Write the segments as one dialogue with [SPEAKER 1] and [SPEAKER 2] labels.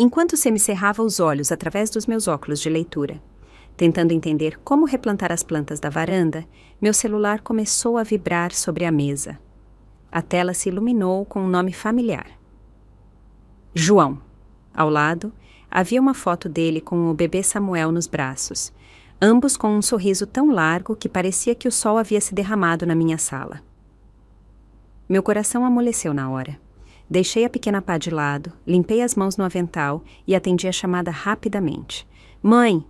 [SPEAKER 1] enquanto semicerrava os olhos através dos meus óculos de leitura. Tentando entender como replantar as plantas da varanda, meu celular começou a vibrar sobre a mesa. A tela se iluminou com um nome familiar. João. Ao lado, havia uma foto dele com o bebê Samuel nos braços, ambos com um sorriso tão largo que parecia que o sol havia se derramado na minha sala. Meu coração amoleceu na hora. Deixei a pequena pá de lado, limpei as mãos no avental e atendi a chamada rapidamente. Mãe!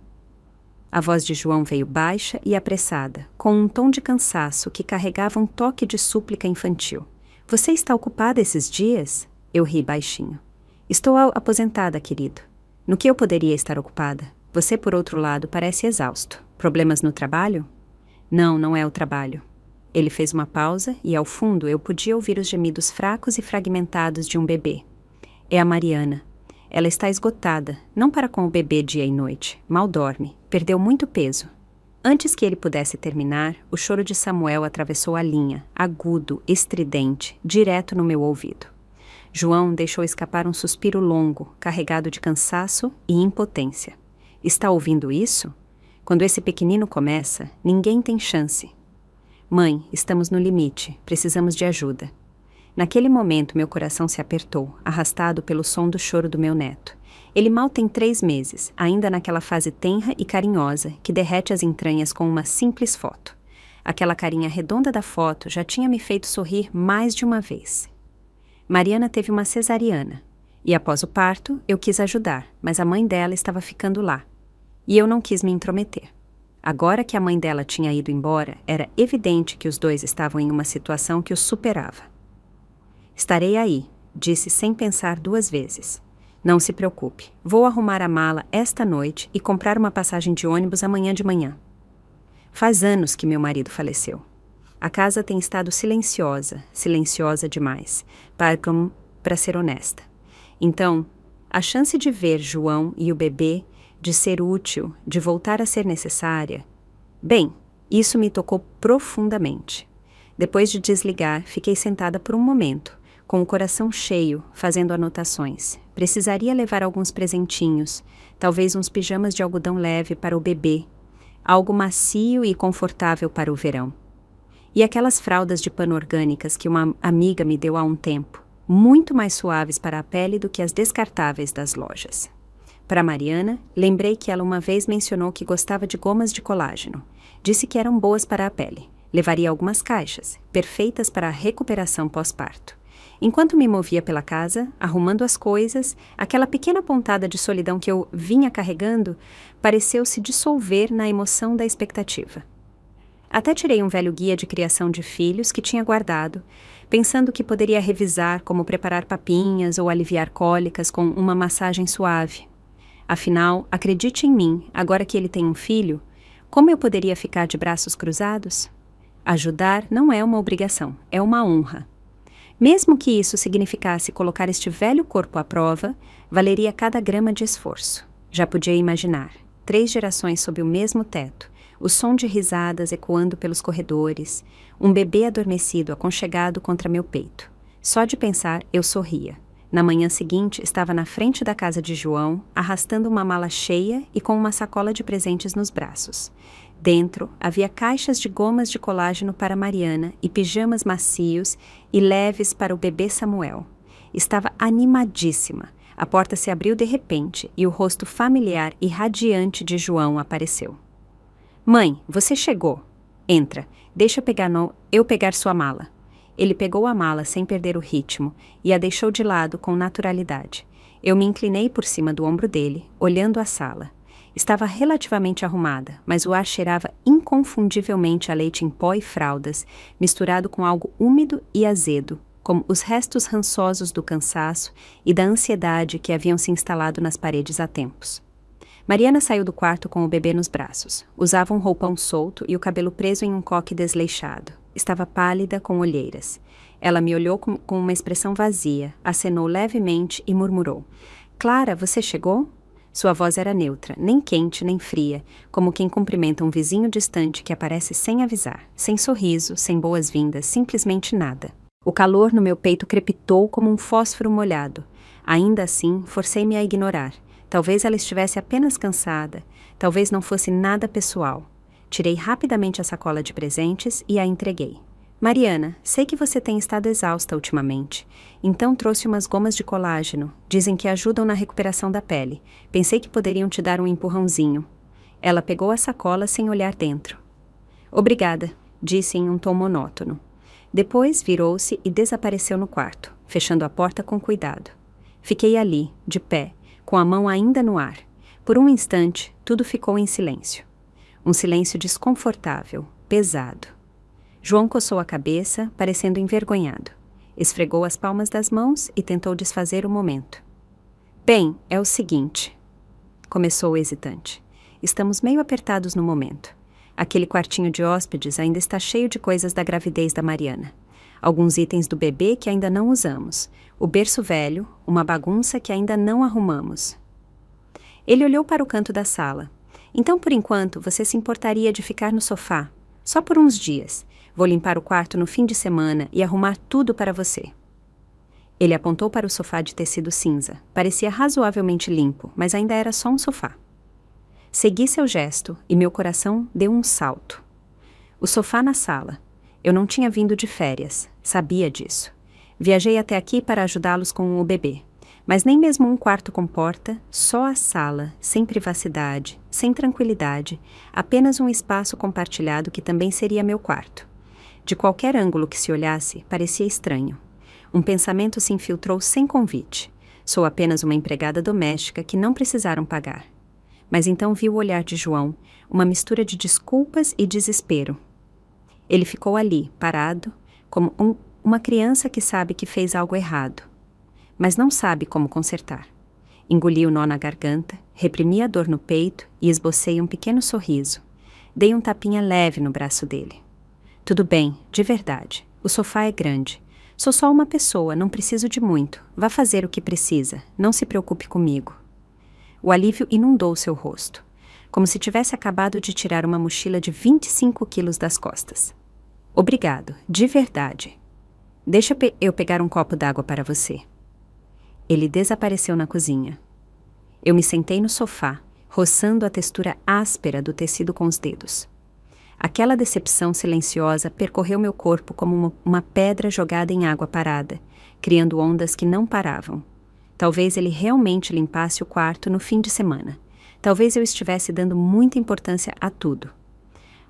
[SPEAKER 1] A voz de João veio baixa e apressada, com um tom de cansaço que carregava um toque de súplica infantil. Você está ocupada esses dias? Eu ri baixinho. Estou aposentada, querido. No que eu poderia estar ocupada? Você, por outro lado, parece exausto. Problemas no trabalho? Não, não é o trabalho. Ele fez uma pausa e, ao fundo, eu podia ouvir os gemidos fracos e fragmentados de um bebê. É a Mariana. Ela está esgotada, não para com o bebê dia e noite. Mal dorme. Perdeu muito peso. Antes que ele pudesse terminar, o choro de Samuel atravessou a linha, agudo, estridente, direto no meu ouvido. João deixou escapar um suspiro longo, carregado de cansaço e impotência. Está ouvindo isso? Quando esse pequenino começa, ninguém tem chance. Mãe, estamos no limite, precisamos de ajuda. Naquele momento, meu coração se apertou, arrastado pelo som do choro do meu neto. Ele mal tem 3 meses, ainda naquela fase tenra e carinhosa que derrete as entranhas com uma simples foto. Aquela carinha redonda da foto já tinha me feito sorrir mais de uma vez. Mariana teve uma cesariana, e após o parto, eu quis ajudar, mas a mãe dela estava ficando lá, e eu não quis me intrometer. Agora que a mãe dela tinha ido embora, era evidente que os dois estavam em uma situação que os superava. Estarei aí, disse sem pensar 2 vezes. Não se preocupe, vou arrumar a mala esta noite e comprar uma passagem de ônibus amanhã de manhã. Faz anos que meu marido faleceu. A casa tem estado silenciosa demais, para ser honesta. Então, a chance de ver João e o bebê, de ser útil, de voltar a ser necessária... Bem, isso me tocou profundamente. Depois de desligar, fiquei sentada por um momento, com o coração cheio, fazendo anotações. Precisaria levar alguns presentinhos, talvez uns pijamas de algodão leve para o bebê, algo macio e confortável para o verão. E aquelas fraldas de pano orgânicas que uma amiga me deu há um tempo, muito mais suaves para a pele do que as descartáveis das lojas. Para Mariana, lembrei que ela uma vez mencionou que gostava de gomas de colágeno. Disse que eram boas para a pele. Levaria algumas caixas, perfeitas para a recuperação pós-parto. Enquanto me movia pela casa, arrumando as coisas, aquela pequena pontada de solidão que eu vinha carregando pareceu se dissolver na emoção da expectativa. Até tirei um velho guia de criação de filhos que tinha guardado, pensando que poderia revisar como preparar papinhas ou aliviar cólicas com uma massagem suave. Afinal, acredite em mim, agora que ele tem um filho, como eu poderia ficar de braços cruzados? Ajudar não é uma obrigação, é uma honra. Mesmo que isso significasse colocar este velho corpo à prova, valeria cada grama de esforço. Já podia imaginar, 3 gerações sob o mesmo teto, o som de risadas ecoando pelos corredores, um bebê adormecido aconchegado contra meu peito. Só de pensar, eu sorria. Na manhã seguinte, estava na frente da casa de João, arrastando uma mala cheia e com uma sacola de presentes nos braços. Dentro, havia caixas de gomas de colágeno para Mariana e pijamas macios e leves para o bebê Samuel. Estava animadíssima. A porta se abriu de repente e o rosto familiar e radiante de João apareceu. Mãe, você chegou. Entra. Deixa eu pegar sua mala. Ele pegou a mala sem perder o ritmo e a deixou de lado com naturalidade. Eu me inclinei por cima do ombro dele, olhando a sala. Estava relativamente arrumada, mas o ar cheirava inconfundivelmente a leite em pó e fraldas, misturado com algo úmido e azedo, como os restos rançosos do cansaço e da ansiedade que haviam se instalado nas paredes há tempos. Mariana saiu do quarto com o bebê nos braços. Usava um roupão solto e o cabelo preso em um coque desleixado. Estava pálida, com olheiras. Ela me olhou com uma expressão vazia, acenou levemente e murmurou. Clara, você chegou? Sua voz era neutra, nem quente nem fria, como quem cumprimenta um vizinho distante que aparece sem avisar, sem sorriso, sem boas-vindas, simplesmente nada. O calor no meu peito crepitou como um fósforo molhado. Ainda assim, forcei-me a ignorar. Talvez ela estivesse apenas cansada, talvez não fosse nada pessoal. Tirei rapidamente a sacola de presentes e a entreguei. Mariana, sei que você tem estado exausta ultimamente, então trouxe umas gomas de colágeno. Dizem que ajudam na recuperação da pele. Pensei que poderiam te dar um empurrãozinho. Ela pegou a sacola sem olhar dentro. Obrigada, disse em um tom monótono. Depois virou-se e desapareceu no quarto, fechando a porta com cuidado. Fiquei ali, de pé, com a mão ainda no ar. Por um instante, tudo ficou em silêncio. Um silêncio desconfortável, pesado. João coçou a cabeça, parecendo envergonhado. Esfregou as palmas das mãos e tentou desfazer o momento. Bem, é o seguinte, começou hesitante. Estamos meio apertados no momento. Aquele quartinho de hóspedes ainda está cheio de coisas da gravidez da Mariana. Alguns itens do bebê que ainda não usamos. O berço velho, uma bagunça que ainda não arrumamos. Ele olhou para o canto da sala. Então, por enquanto, você se importaria de ficar no sofá? Só por uns dias. Vou limpar o quarto no fim de semana e arrumar tudo para você. Ele apontou para o sofá de tecido cinza. Parecia razoavelmente limpo, mas ainda era só um sofá. Segui seu gesto e meu coração deu um salto. O sofá na sala. Eu não tinha vindo de férias, sabia disso. Viajei até aqui para ajudá-los com o bebê. Mas nem mesmo um quarto com porta, só a sala, sem privacidade, sem tranquilidade, apenas um espaço compartilhado que também seria meu quarto. De qualquer ângulo que se olhasse, parecia estranho. Um pensamento se infiltrou sem convite. Sou apenas uma empregada doméstica que não precisaram pagar. Mas então vi o olhar de João, uma mistura de desculpas e desespero. Ele ficou ali, parado, como uma criança que sabe que fez algo errado, mas não sabe como consertar. Engoli o nó na garganta, reprimi a dor no peito e esbocei um pequeno sorriso. Dei um tapinha leve no braço dele. Tudo bem, de verdade. O sofá é grande. Sou só uma pessoa, não preciso de muito. Vá fazer o que precisa. Não se preocupe comigo. O alívio inundou seu rosto, como se tivesse acabado de tirar uma mochila de 25 quilos das costas. Obrigado, de verdade. Deixa eu pegar um copo d'água para você. Ele desapareceu na cozinha. Eu me sentei no sofá, roçando a textura áspera do tecido com os dedos. Aquela decepção silenciosa percorreu meu corpo como uma pedra jogada em água parada, criando ondas que não paravam. Talvez ele realmente limpasse o quarto no fim de semana. Talvez eu estivesse dando muita importância a tudo.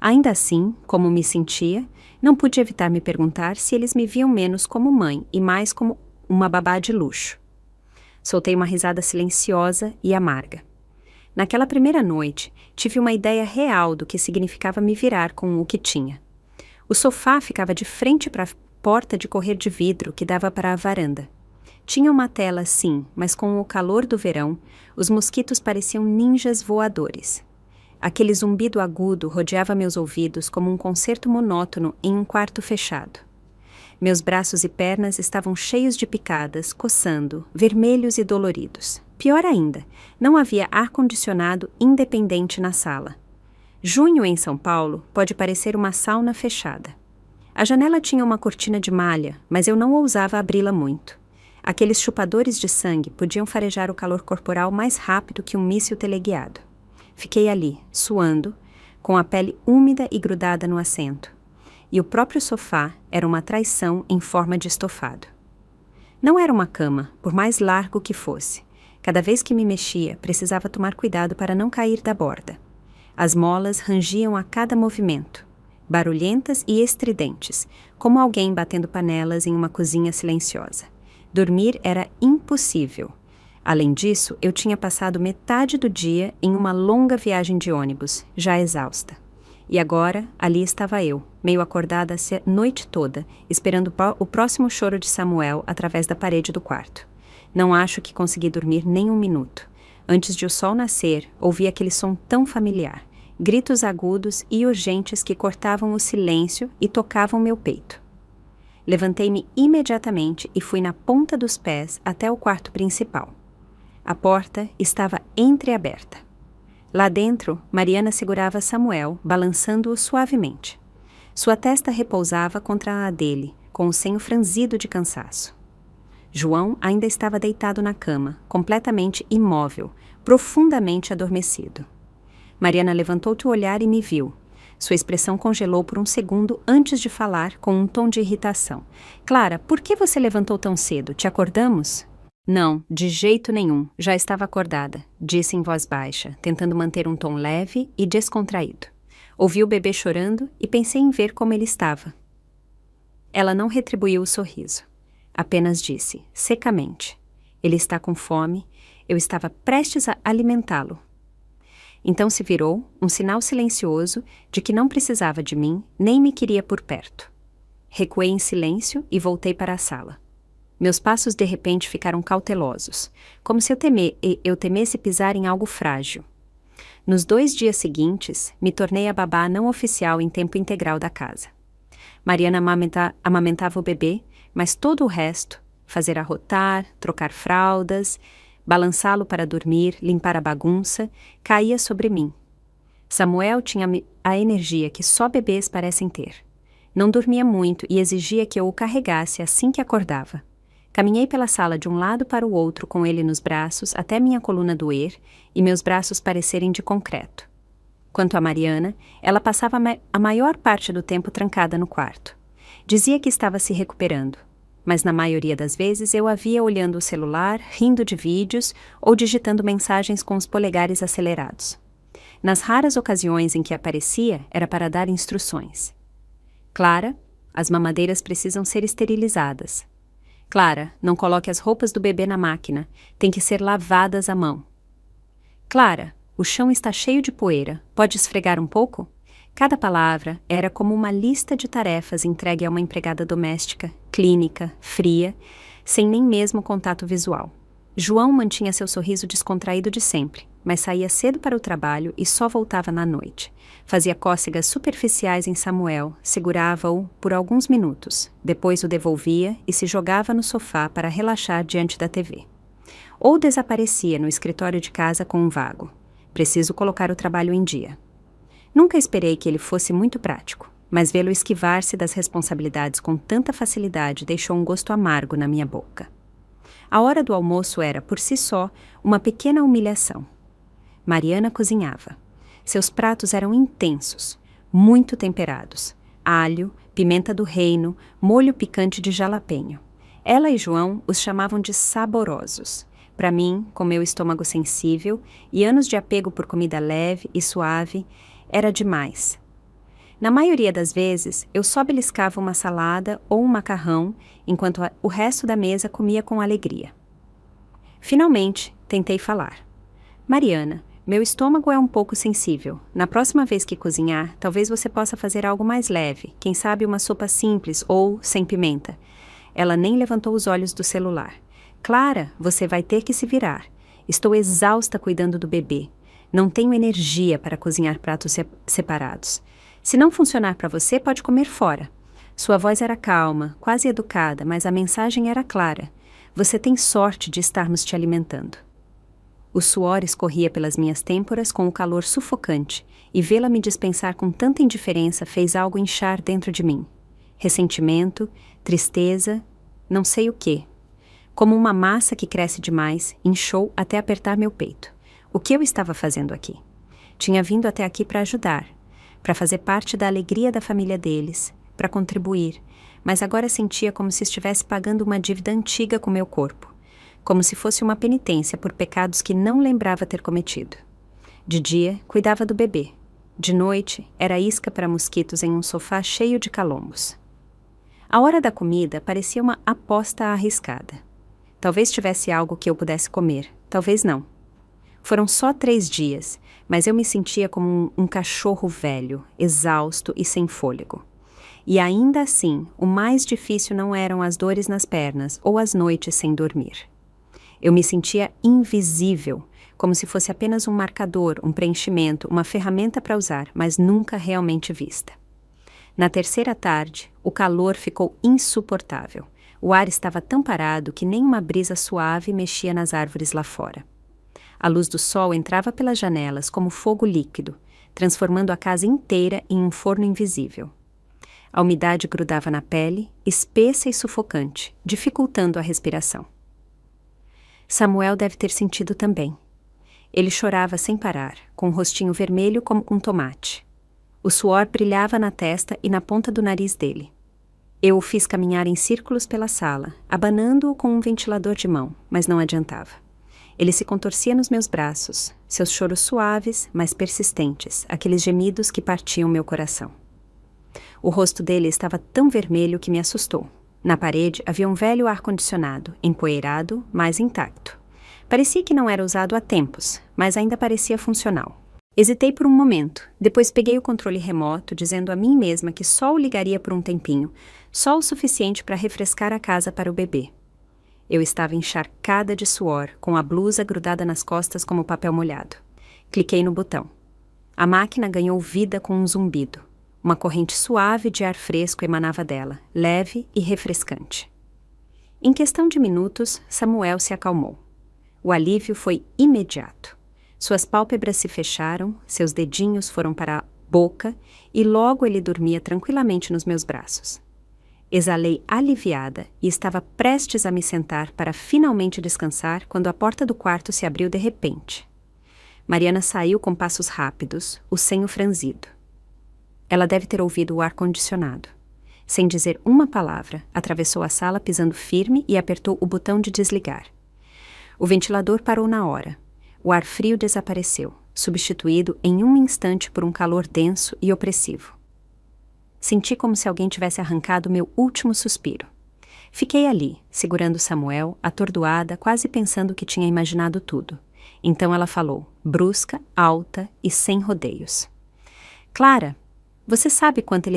[SPEAKER 1] Ainda assim, como me sentia, não pude evitar me perguntar se eles me viam menos como mãe e mais como uma babá de luxo. Soltei uma risada silenciosa e amarga. Naquela primeira noite, tive uma ideia real do que significava me virar com o que tinha. O sofá ficava de frente para a porta de correr de vidro que dava para a varanda. Tinha uma tela, sim, mas com o calor do verão, os mosquitos pareciam ninjas voadores. Aquele zumbido agudo rodeava meus ouvidos como um concerto monótono em um quarto fechado. Meus braços e pernas estavam cheios de picadas, coçando, vermelhos e doloridos. Pior ainda, não havia ar-condicionado independente na sala. Junho em São Paulo pode parecer uma sauna fechada. A janela tinha uma cortina de malha, mas eu não ousava abri-la muito. Aqueles chupadores de sangue podiam farejar o calor corporal mais rápido que um míssil teleguiado. Fiquei ali, suando, com a pele úmida e grudada no assento. E o próprio sofá era uma traição em forma de estofado. Não era uma cama, por mais largo que fosse. Cada vez que me mexia, precisava tomar cuidado para não cair da borda. As molas rangiam a cada movimento, barulhentas e estridentes, como alguém batendo panelas em uma cozinha silenciosa. Dormir era impossível. Além disso, eu tinha passado metade do dia em uma longa viagem de ônibus, já exausta. E agora, ali estava eu, meio acordada a noite toda, esperando o próximo choro de Samuel através da parede do quarto. Não acho que consegui dormir nem um minuto. Antes de o sol nascer, ouvi aquele som tão familiar, gritos agudos e urgentes que cortavam o silêncio e tocavam meu peito. Levantei-me imediatamente e fui na ponta dos pés até o quarto principal. A porta estava entreaberta. Lá dentro, Mariana segurava Samuel, balançando-o suavemente. Sua testa repousava contra a dele, com o senho franzido de cansaço. João ainda estava deitado na cama, completamente imóvel, profundamente adormecido. Mariana levantou-te o olhar e me viu. Sua expressão congelou por um segundo antes de falar, com um tom de irritação. Clara, por que você levantou tão cedo? Te acordamos? Não, de jeito nenhum. Já estava acordada, disse em voz baixa, tentando manter um tom leve e descontraído. Ouvi o bebê chorando e pensei em ver como ele estava. Ela não retribuiu o sorriso. Apenas disse, secamente. Ele está com fome. Eu estava prestes a alimentá-lo. Então se virou, um sinal silencioso de que não precisava de mim, nem me queria por perto. Recuei em silêncio e voltei para a sala. Meus passos de repente ficaram cautelosos, como se eu temesse pisar em algo frágil. Nos 2 dias seguintes, me tornei a babá não oficial em tempo integral da casa. Mariana amamentava o bebê, mas todo o resto, fazer arrotar, trocar fraldas, balançá-lo para dormir, limpar a bagunça, caía sobre mim. Samuel tinha a energia que só bebês parecem ter. Não dormia muito e exigia que eu o carregasse assim que acordava. Caminhei pela sala de um lado para o outro com ele nos braços até minha coluna doer e meus braços parecerem de concreto. Quanto a Mariana, ela passava a maior parte do tempo trancada no quarto. Dizia que estava se recuperando, mas na maioria das vezes eu a via olhando o celular, rindo de vídeos ou digitando mensagens com os polegares acelerados. Nas raras ocasiões em que aparecia, era para dar instruções. Clara, as mamadeiras precisam ser esterilizadas. Clara, não coloque as roupas do bebê na máquina, tem que ser lavadas à mão. Clara, o chão está cheio de poeira, pode esfregar um pouco? Cada palavra era como uma lista de tarefas entregue a uma empregada doméstica, clínica, fria, sem nem mesmo contato visual. João mantinha seu sorriso descontraído de sempre, mas saía cedo para o trabalho e só voltava na noite. Fazia cócegas superficiais em Samuel, segurava-o por alguns minutos, depois o devolvia e se jogava no sofá para relaxar diante da TV. Ou desaparecia no escritório de casa com um vago. Preciso colocar o trabalho em dia. Nunca esperei que ele fosse muito prático, mas vê-lo esquivar-se das responsabilidades com tanta facilidade deixou um gosto amargo na minha boca. A hora do almoço era, por si só, uma pequena humilhação. Mariana cozinhava. Seus pratos eram intensos, muito temperados. Alho, pimenta do reino, molho picante de jalapeño. Ela e João os chamavam de saborosos. Para mim, com meu estômago sensível e anos de apego por comida leve e suave, era demais. Na maioria das vezes, eu só beliscava uma salada ou um macarrão, enquanto o resto da mesa comia com alegria. Finalmente, tentei falar. Mariana, meu estômago é um pouco sensível. Na próxima vez que cozinhar, talvez você possa fazer algo mais leve, quem sabe uma sopa simples ou sem pimenta. Ela nem levantou os olhos do celular. Clara, você vai ter que se virar. Estou exausta cuidando do bebê. Não tenho energia para cozinhar pratos separados. Se não funcionar para você, pode comer fora. Sua voz era calma, quase educada, mas a mensagem era clara. Você tem sorte de estarmos te alimentando. O suor escorria pelas minhas têmporas com o calor sufocante, e vê-la me dispensar com tanta indiferença fez algo inchar dentro de mim. Ressentimento, tristeza, não sei o quê. Como uma massa que cresce demais, inchou até apertar meu peito. O que eu estava fazendo aqui? Tinha vindo até aqui para ajudar, para fazer parte da alegria da família deles, para contribuir, mas agora sentia como se estivesse pagando uma dívida antiga com meu corpo, como se fosse uma penitência por pecados que não lembrava ter cometido. De dia, cuidava do bebê. De noite, era isca para mosquitos em um sofá cheio de calombos. A hora da comida parecia uma aposta arriscada. Talvez tivesse algo que eu pudesse comer, talvez não. Foram só 3 dias, mas eu me sentia como um cachorro velho, exausto e sem fôlego. E ainda assim, o mais difícil não eram as dores nas pernas ou as noites sem dormir. Eu me sentia invisível, como se fosse apenas um marcador, um preenchimento, uma ferramenta para usar, mas nunca realmente vista. Na terceira tarde, o calor ficou insuportável. O ar estava tão parado que nem uma brisa suave mexia nas árvores lá fora. A luz do sol entrava pelas janelas como fogo líquido, transformando a casa inteira em um forno invisível. A umidade grudava na pele, espessa e sufocante, dificultando a respiração. Samuel deve ter sentido também. Ele chorava sem parar, com o rostinho vermelho como um tomate. O suor brilhava na testa e na ponta do nariz dele. Eu o fiz caminhar em círculos pela sala, abanando-o com um ventilador de mão, mas não adiantava. Ele se contorcia nos meus braços, seus choros suaves, mas persistentes, aqueles gemidos que partiam meu coração. O rosto dele estava tão vermelho que me assustou. Na parede havia um velho ar-condicionado, empoeirado, mas intacto. Parecia que não era usado há tempos, mas ainda parecia funcional. Hesitei por um momento, depois peguei o controle remoto, dizendo a mim mesma que só o ligaria por um tempinho, só o suficiente para refrescar a casa para o bebê. Eu estava encharcada de suor, com a blusa grudada nas costas como papel molhado. Cliquei no botão. A máquina ganhou vida com um zumbido. Uma corrente suave de ar fresco emanava dela, leve e refrescante. Em questão de minutos, Samuel se acalmou. O alívio foi imediato. Suas pálpebras se fecharam, seus dedinhos foram para a boca e logo ele dormia tranquilamente nos meus braços. Exalei aliviada e estava prestes a me sentar para finalmente descansar quando a porta do quarto se abriu de repente. Mariana saiu com passos rápidos, o senho franzido. Ela deve ter ouvido o ar-condicionado. Sem dizer uma palavra, atravessou a sala pisando firme e apertou o botão de desligar. O ventilador parou na hora. O ar frio desapareceu, substituído em um instante por um calor denso e opressivo. Senti como se alguém tivesse arrancado meu último suspiro. Fiquei ali, segurando Samuel, atordoada, quase pensando que tinha imaginado tudo. Então ela falou, brusca, alta e sem rodeios. Clara, você sabe quanta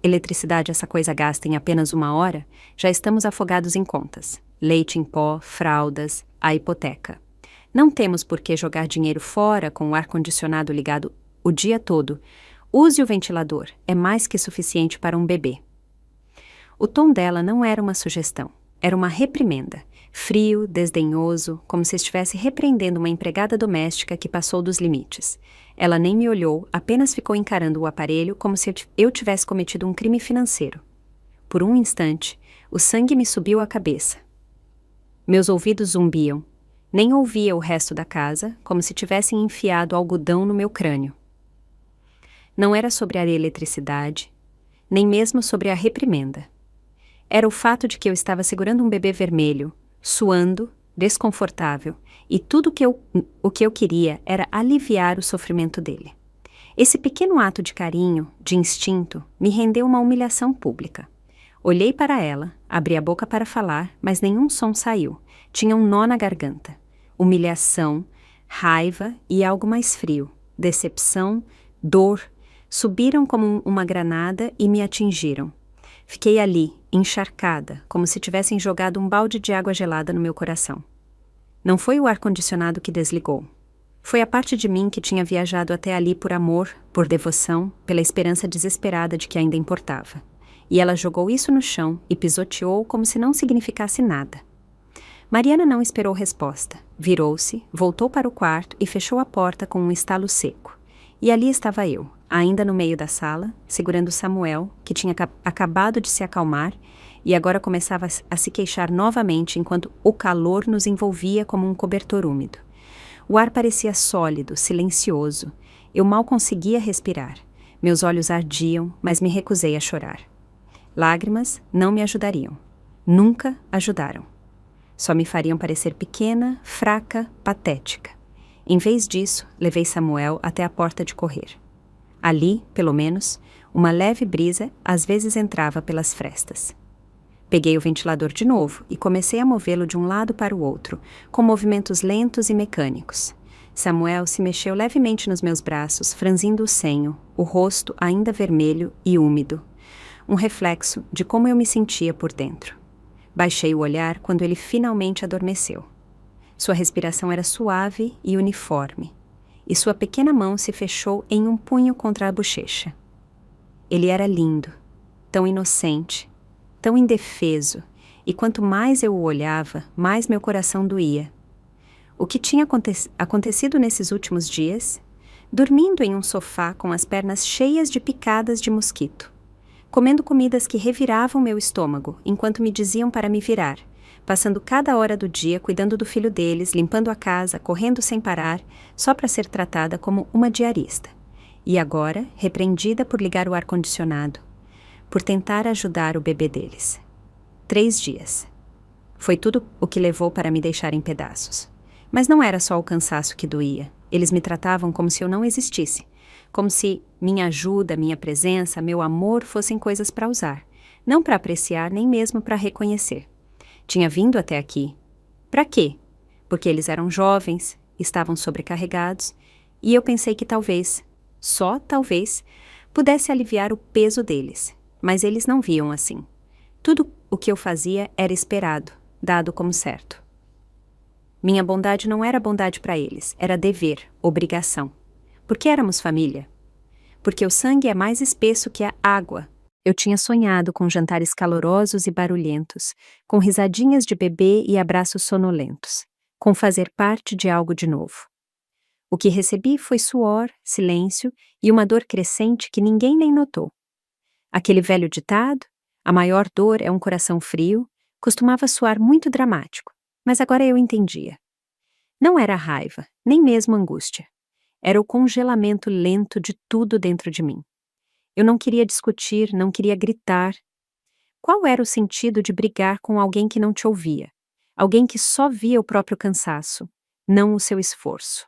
[SPEAKER 1] eletricidade essa coisa gasta em apenas 1 hora? Já estamos afogados em contas. Leite em pó, fraldas, a hipoteca. Não temos por que jogar dinheiro fora com o ar-condicionado ligado o dia todo. Use o ventilador, é mais que suficiente para um bebê. O tom dela não era uma sugestão, era uma reprimenda, frio, desdenhoso, como se estivesse repreendendo uma empregada doméstica que passou dos limites. Ela nem me olhou, apenas ficou encarando o aparelho como se eu tivesse cometido um crime financeiro. Por um instante, o sangue me subiu à cabeça. Meus ouvidos zumbiam. Nem ouvia o resto da casa, como se tivessem enfiado algodão no meu crânio. Não era sobre a eletricidade, nem mesmo sobre a reprimenda. Era o fato de que eu estava segurando um bebê vermelho, suando, desconfortável, e tudo o que eu queria era aliviar o sofrimento dele. Esse pequeno ato de carinho, de instinto, me rendeu uma humilhação pública. Olhei para ela, abri a boca para falar, mas nenhum som saiu. Tinha um nó na garganta. Humilhação, raiva e algo mais frio. Decepção, dor, subiram como uma granada e me atingiram. Fiquei ali, encharcada, como se tivessem jogado um balde de água gelada no meu coração. Não foi o ar-condicionado que desligou. Foi a parte de mim que tinha viajado até ali por amor, por devoção, pela esperança desesperada de que ainda importava. E ela jogou isso no chão e pisoteou como se não significasse nada. Mariana não esperou resposta. Virou-se, voltou para o quarto e fechou a porta com um estalo seco. E ali estava eu, ainda no meio da sala, segurando Samuel, que tinha acabado de se acalmar e agora começava a se queixar novamente enquanto o calor nos envolvia como um cobertor úmido. O ar parecia sólido, silencioso. Eu mal conseguia respirar. Meus olhos ardiam, mas me recusei a chorar. Lágrimas não me ajudariam. Nunca ajudaram. Só me fariam parecer pequena, fraca, patética. Em vez disso, levei Samuel até a porta de correr. Ali, pelo menos, uma leve brisa às vezes entrava pelas frestas. Peguei o ventilador de novo e comecei a movê-lo de um lado para o outro, com movimentos lentos e mecânicos. Samuel se mexeu levemente nos meus braços, franzindo o senho, o rosto ainda vermelho e úmido. Um reflexo de como eu me sentia por dentro. Baixei o olhar quando ele finalmente adormeceu. Sua respiração era suave e uniforme, e sua pequena mão se fechou em um punho contra a bochecha. Ele era lindo, tão inocente, tão indefeso, e quanto mais eu o olhava, mais meu coração doía. O que tinha acontecido nesses últimos dias? Dormindo em um sofá com as pernas cheias de picadas de mosquito. comendo comidas que reviravam meu estômago enquanto me diziam para me virar, passando cada hora do dia cuidando do filho deles, limpando a casa, correndo sem parar, só para ser tratada como uma diarista. E agora, repreendida por ligar o ar-condicionado, por tentar ajudar o bebê deles. 3 dias. Foi tudo o que levou para me deixar em pedaços. Mas não era só o cansaço que doía. Eles me tratavam como se eu não existisse. Como se minha ajuda, minha presença, meu amor fossem coisas para usar. Não para apreciar, nem mesmo para reconhecer. Tinha vindo até aqui. Para quê? Porque eles eram jovens, estavam sobrecarregados, e eu pensei que talvez, só talvez, pudesse aliviar o peso deles. Mas eles não viam assim. Tudo o que eu fazia era esperado, dado como certo. Minha bondade não era bondade para eles, era dever, obrigação. Porque éramos família. Porque o sangue é mais espesso que a água. Eu tinha sonhado com jantares calorosos e barulhentos, com risadinhas de bebê e abraços sonolentos, com fazer parte de algo de novo. O que recebi foi suor, silêncio e uma dor crescente que ninguém nem notou. Aquele velho ditado, a maior dor é um coração frio, costumava soar muito dramático, mas agora eu entendia. Não era raiva, nem mesmo angústia. Era o congelamento lento de tudo dentro de mim. Eu não queria discutir, não queria gritar. Qual era o sentido de brigar com alguém que não te ouvia? Alguém que só via o próprio cansaço, não o seu esforço.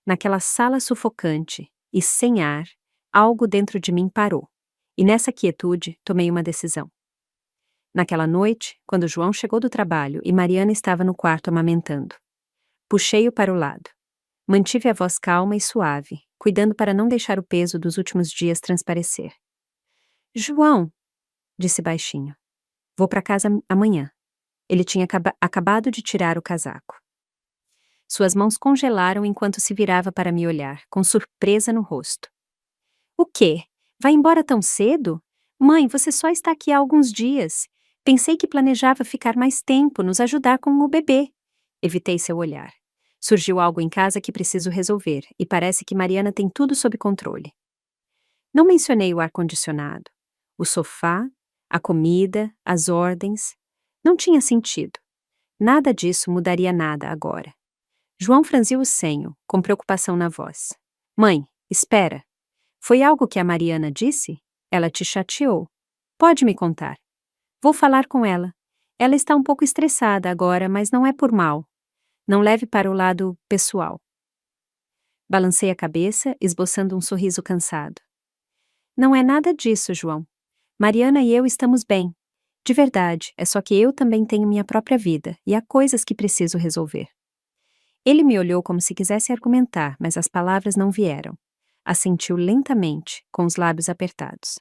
[SPEAKER 1] Naquela sala sufocante e sem ar, algo dentro de mim parou. E nessa quietude, tomei uma decisão. Naquela noite, quando João chegou do trabalho e Mariana estava no quarto amamentando, puxei-o para o lado. Mantive a voz calma e suave, cuidando para não deixar o peso dos últimos dias transparecer. João, disse baixinho, vou para casa amanhã. Ele tinha acabado de tirar o casaco. Suas mãos congelaram enquanto se virava para me olhar, com surpresa no rosto. O quê? Vai embora tão cedo? Mãe, você só está aqui há alguns dias. Pensei que planejava ficar mais tempo, nos ajudar com o bebê. Evitei seu olhar. Surgiu algo em casa que preciso resolver, e parece que Mariana tem tudo sob controle. Não mencionei o ar-condicionado, o sofá, a comida, as ordens. Não tinha sentido. Nada disso mudaria nada agora. João franziu o senho, com preocupação na voz. Mãe, espera. Foi algo que a Mariana disse? Ela te chateou. Pode me contar. Vou falar com ela. Ela está um pouco estressada agora, mas não é por mal. Não leve para o lado pessoal. Balancei a cabeça, esboçando um sorriso cansado. Não é nada disso, João. Mariana e eu estamos bem. De verdade, é só que eu também tenho minha própria vida e há coisas que preciso resolver. Ele me olhou como se quisesse argumentar, mas as palavras não vieram. Assentiu lentamente, com os lábios apertados.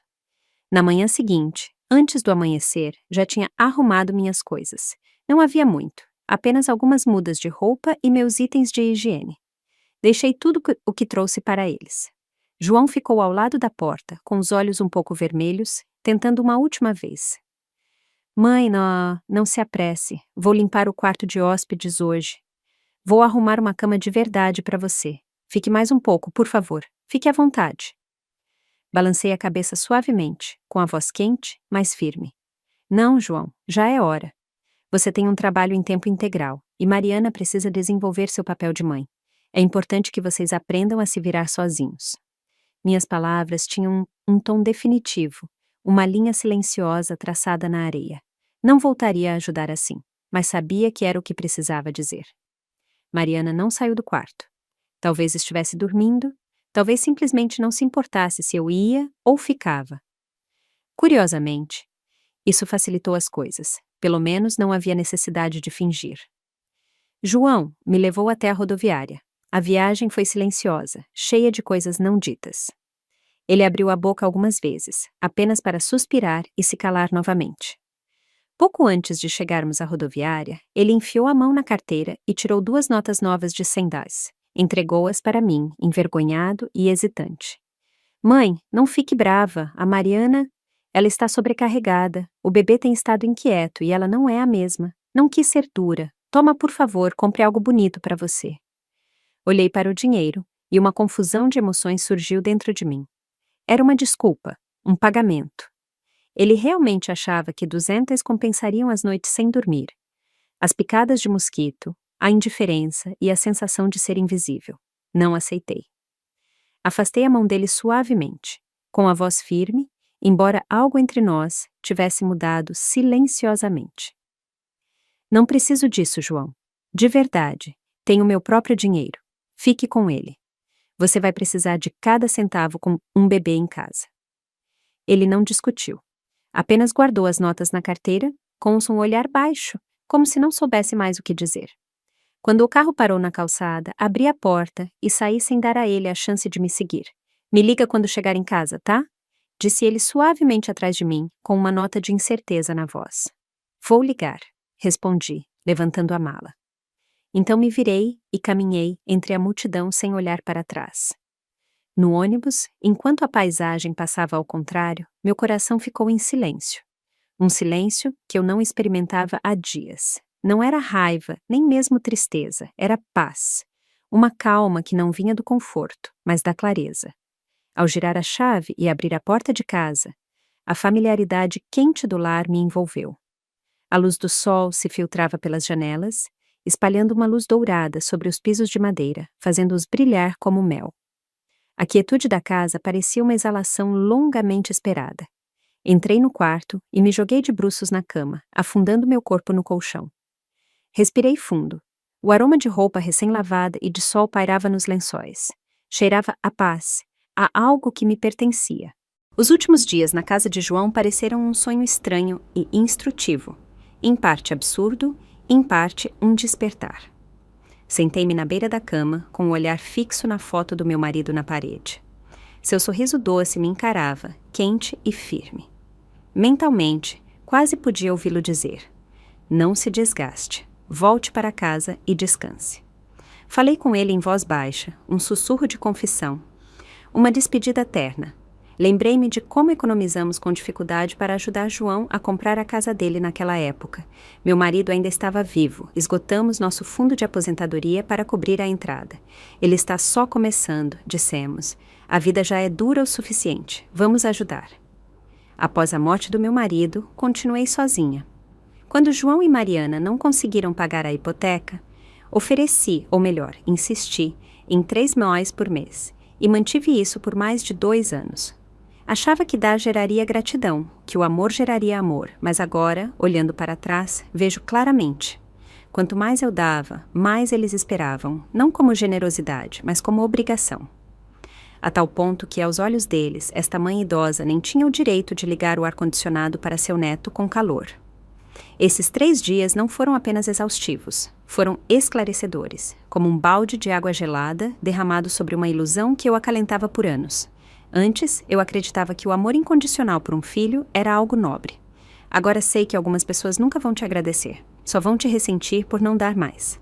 [SPEAKER 1] Na manhã seguinte, antes do amanhecer, já tinha arrumado minhas coisas. Não havia muito, apenas algumas mudas de roupa e meus itens de higiene. Deixei tudo o que trouxe para eles. João ficou ao lado da porta, com os olhos um pouco vermelhos, tentando uma última vez. Mãe, não se apresse. Vou limpar o quarto de hóspedes hoje. Vou arrumar uma cama de verdade para você. Fique mais um pouco, por favor. Fique à vontade. Balancei a cabeça suavemente, com a voz quente, mas firme. Não, João, já é hora. Você tem um trabalho em tempo integral, e Mariana precisa desenvolver seu papel de mãe. É importante que vocês aprendam a se virar sozinhos. Minhas palavras tinham um tom definitivo, uma linha silenciosa traçada na areia. Não voltaria a ajudar assim, mas sabia que era o que precisava dizer. Mariana não saiu do quarto. Talvez estivesse dormindo, talvez simplesmente não se importasse se eu ia ou ficava. Curiosamente, isso facilitou as coisas. Pelo menos não havia necessidade de fingir. João me levou até a rodoviária. A viagem foi silenciosa, cheia de coisas não ditas. Ele abriu a boca algumas vezes, apenas para suspirar e se calar novamente. Pouco antes de chegarmos à rodoviária, ele enfiou a mão na carteira e tirou 2 notas novas de $100. Entregou-as para mim, envergonhado e hesitante. Mãe, não fique brava, a Mariana, ela está sobrecarregada, o bebê tem estado inquieto e ela não é a mesma. Não quis ser dura. Toma, por favor, compre algo bonito para você. Olhei para o dinheiro e uma confusão de emoções surgiu dentro de mim. Era uma desculpa, um pagamento. Ele realmente achava que 200 compensariam as noites sem dormir. As picadas de mosquito, a indiferença e a sensação de ser invisível. Não aceitei. Afastei a mão dele suavemente, com a voz firme, embora algo entre nós tivesse mudado silenciosamente. Não preciso disso, João. De verdade, tenho meu próprio dinheiro. Fique com ele. Você vai precisar de cada centavo com um bebê em casa. Ele não discutiu. Apenas guardou as notas na carteira, com um olhar baixo, como se não soubesse mais o que dizer. Quando o carro parou na calçada, abri a porta e saí sem dar a ele a chance de me seguir. Me liga quando chegar em casa, tá? Disse ele suavemente atrás de mim, com uma nota de incerteza na voz. Vou ligar, respondi, levantando a mala. Então me virei e caminhei entre a multidão sem olhar para trás. No ônibus, enquanto a paisagem passava ao contrário, meu coração ficou em silêncio. Um silêncio que eu não experimentava há dias. Não era raiva, nem mesmo tristeza, era paz. Uma calma que não vinha do conforto, mas da clareza. Ao girar a chave e abrir a porta de casa, a familiaridade quente do lar me envolveu. A luz do sol se filtrava pelas janelas, espalhando uma luz dourada sobre os pisos de madeira, fazendo-os brilhar como mel. A quietude da casa parecia uma exalação longamente esperada. Entrei no quarto e me joguei de bruços na cama, afundando meu corpo no colchão. Respirei fundo. O aroma de roupa recém-lavada e de sol pairava nos lençóis. Cheirava a paz, a algo que me pertencia. Os últimos dias na casa de João pareceram um sonho estranho e instrutivo, em parte absurdo, em parte um despertar. Sentei-me na beira da cama, com o olhar fixo na foto do meu marido na parede. Seu sorriso doce me encarava, quente e firme. Mentalmente, quase podia ouvi-lo dizer: não se desgaste, volte para casa e descanse. Falei com ele em voz baixa, um sussurro de confissão. Uma despedida terna. Lembrei-me de como economizamos com dificuldade para ajudar João a comprar a casa dele naquela época. Meu marido ainda estava vivo, esgotamos nosso fundo de aposentadoria para cobrir a entrada. Ele está só começando, dissemos. A vida já é dura o suficiente, vamos ajudar. Após a morte do meu marido, continuei sozinha. Quando João e Mariana não conseguiram pagar a hipoteca, ofereci, ou melhor, insisti, em 3 mil por mês, e mantive isso por mais de 2 anos. Achava que dar geraria gratidão, que o amor geraria amor, mas agora, olhando para trás, vejo claramente. Quanto mais eu dava, mais eles esperavam, não como generosidade, mas como obrigação. A tal ponto que, aos olhos deles, esta mãe idosa nem tinha o direito de ligar o ar-condicionado para seu neto com calor. Esses 3 dias não foram apenas exaustivos, foram esclarecedores, como um balde de água gelada derramado sobre uma ilusão que eu acalentava por anos. Antes, eu acreditava que o amor incondicional por um filho era algo nobre. Agora sei que algumas pessoas nunca vão te agradecer, só vão te ressentir por não dar mais.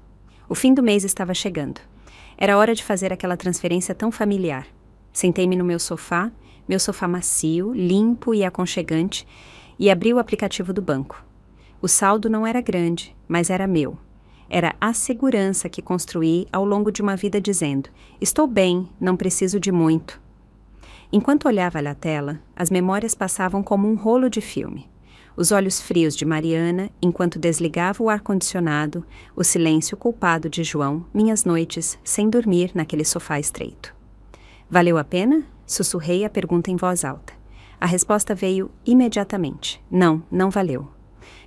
[SPEAKER 1] O fim do mês estava chegando. Era hora de fazer aquela transferência tão familiar. Sentei-me no meu sofá macio, limpo e aconchegante, e abri o aplicativo do banco. O saldo não era grande, mas era meu. Era a segurança que construí ao longo de uma vida dizendo: estou bem, não preciso de muito. Enquanto olhava a tela, as memórias passavam como um rolo de filme. Os olhos frios de Mariana, enquanto desligava o ar-condicionado, o silêncio culpado de João, minhas noites sem dormir naquele sofá estreito. Valeu a pena? Sussurrei a pergunta em voz alta. A resposta veio imediatamente. Não, não valeu.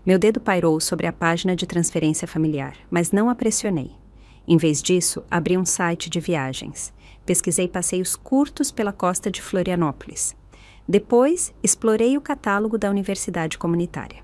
[SPEAKER 1] Meu dedo pairou sobre a página de transferência familiar, mas não a pressionei. Em vez disso, abri um site de viagens. Pesquisei passeios curtos pela costa de Florianópolis. Depois, explorei o catálogo da Universidade Comunitária.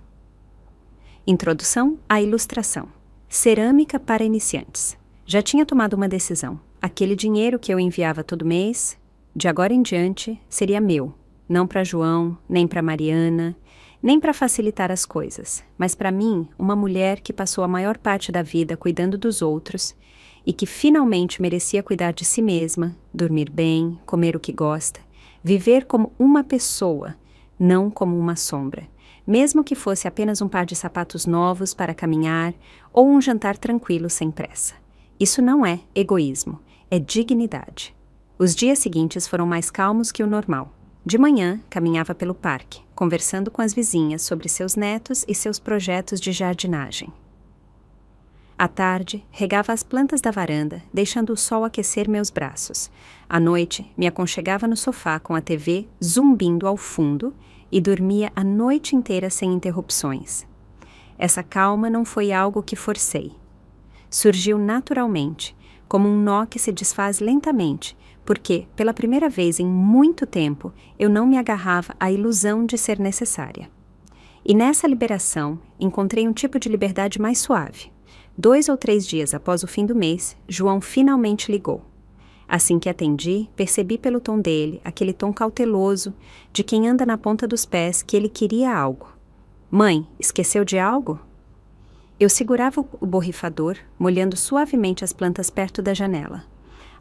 [SPEAKER 1] Introdução à ilustração. Cerâmica para iniciantes. Já tinha tomado uma decisão. Aquele dinheiro que eu enviava todo mês, de agora em diante, seria meu. Não para João, nem para Mariana, nem para facilitar as coisas, mas para mim, uma mulher que passou a maior parte da vida cuidando dos outros e que finalmente merecia cuidar de si mesma, dormir bem, comer o que gosta, viver como uma pessoa, não como uma sombra, mesmo que fosse apenas um par de sapatos novos para caminhar ou um jantar tranquilo sem pressa. Isso não é egoísmo, é dignidade. Os dias seguintes foram mais calmos que o normal. De manhã, caminhava pelo parque, conversando com as vizinhas sobre seus netos e seus projetos de jardinagem. À tarde, regava as plantas da varanda, deixando o sol aquecer meus braços. À noite, me aconchegava no sofá com a TV zumbindo ao fundo e dormia a noite inteira sem interrupções. Essa calma não foi algo que forcei. Surgiu naturalmente, como um nó que se desfaz lentamente, porque, pela primeira vez em muito tempo, eu não me agarrava à ilusão de ser necessária. E nessa liberação, encontrei um tipo de liberdade mais suave. 2 ou 3 dias após o fim do mês, João finalmente ligou. Assim que atendi, percebi pelo tom dele, aquele tom cauteloso, de quem anda na ponta dos pés, que ele queria algo. Mãe, esqueceu de algo? Eu segurava o borrifador, molhando suavemente as plantas perto da janela.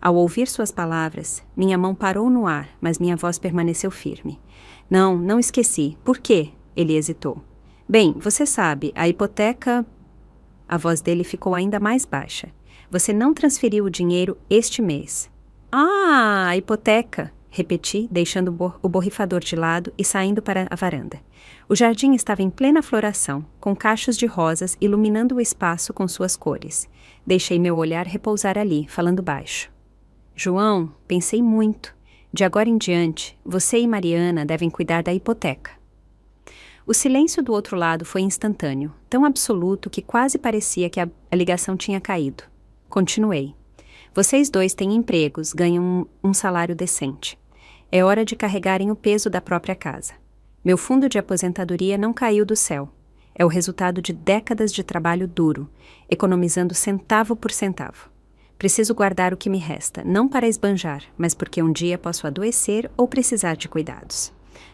[SPEAKER 1] Ao ouvir suas palavras, minha mão parou no ar, mas minha voz permaneceu firme. Não esqueci. Por quê? Ele hesitou. Bem, você sabe, a hipoteca... A voz dele ficou ainda mais baixa. Você não transferiu o dinheiro este mês. Ah, a hipoteca, repeti, deixando o borrifador de lado e saindo para a varanda. O jardim estava em plena floração, com cachos de rosas iluminando o espaço com suas cores. Deixei meu olhar repousar ali, falando baixo. João, pensei muito. De agora em diante, você e Mariana devem cuidar da hipoteca. O silêncio do outro lado foi instantâneo, tão absoluto que quase parecia que a ligação tinha caído. Continuei. Vocês dois têm empregos, ganham um salário decente. É hora de carregarem o peso da própria casa. Meu fundo de aposentadoria não caiu do céu. É o resultado de décadas de trabalho duro, economizando centavo por centavo. Preciso guardar o que me resta, não para esbanjar, mas porque um dia posso adoecer ou precisar de cuidados.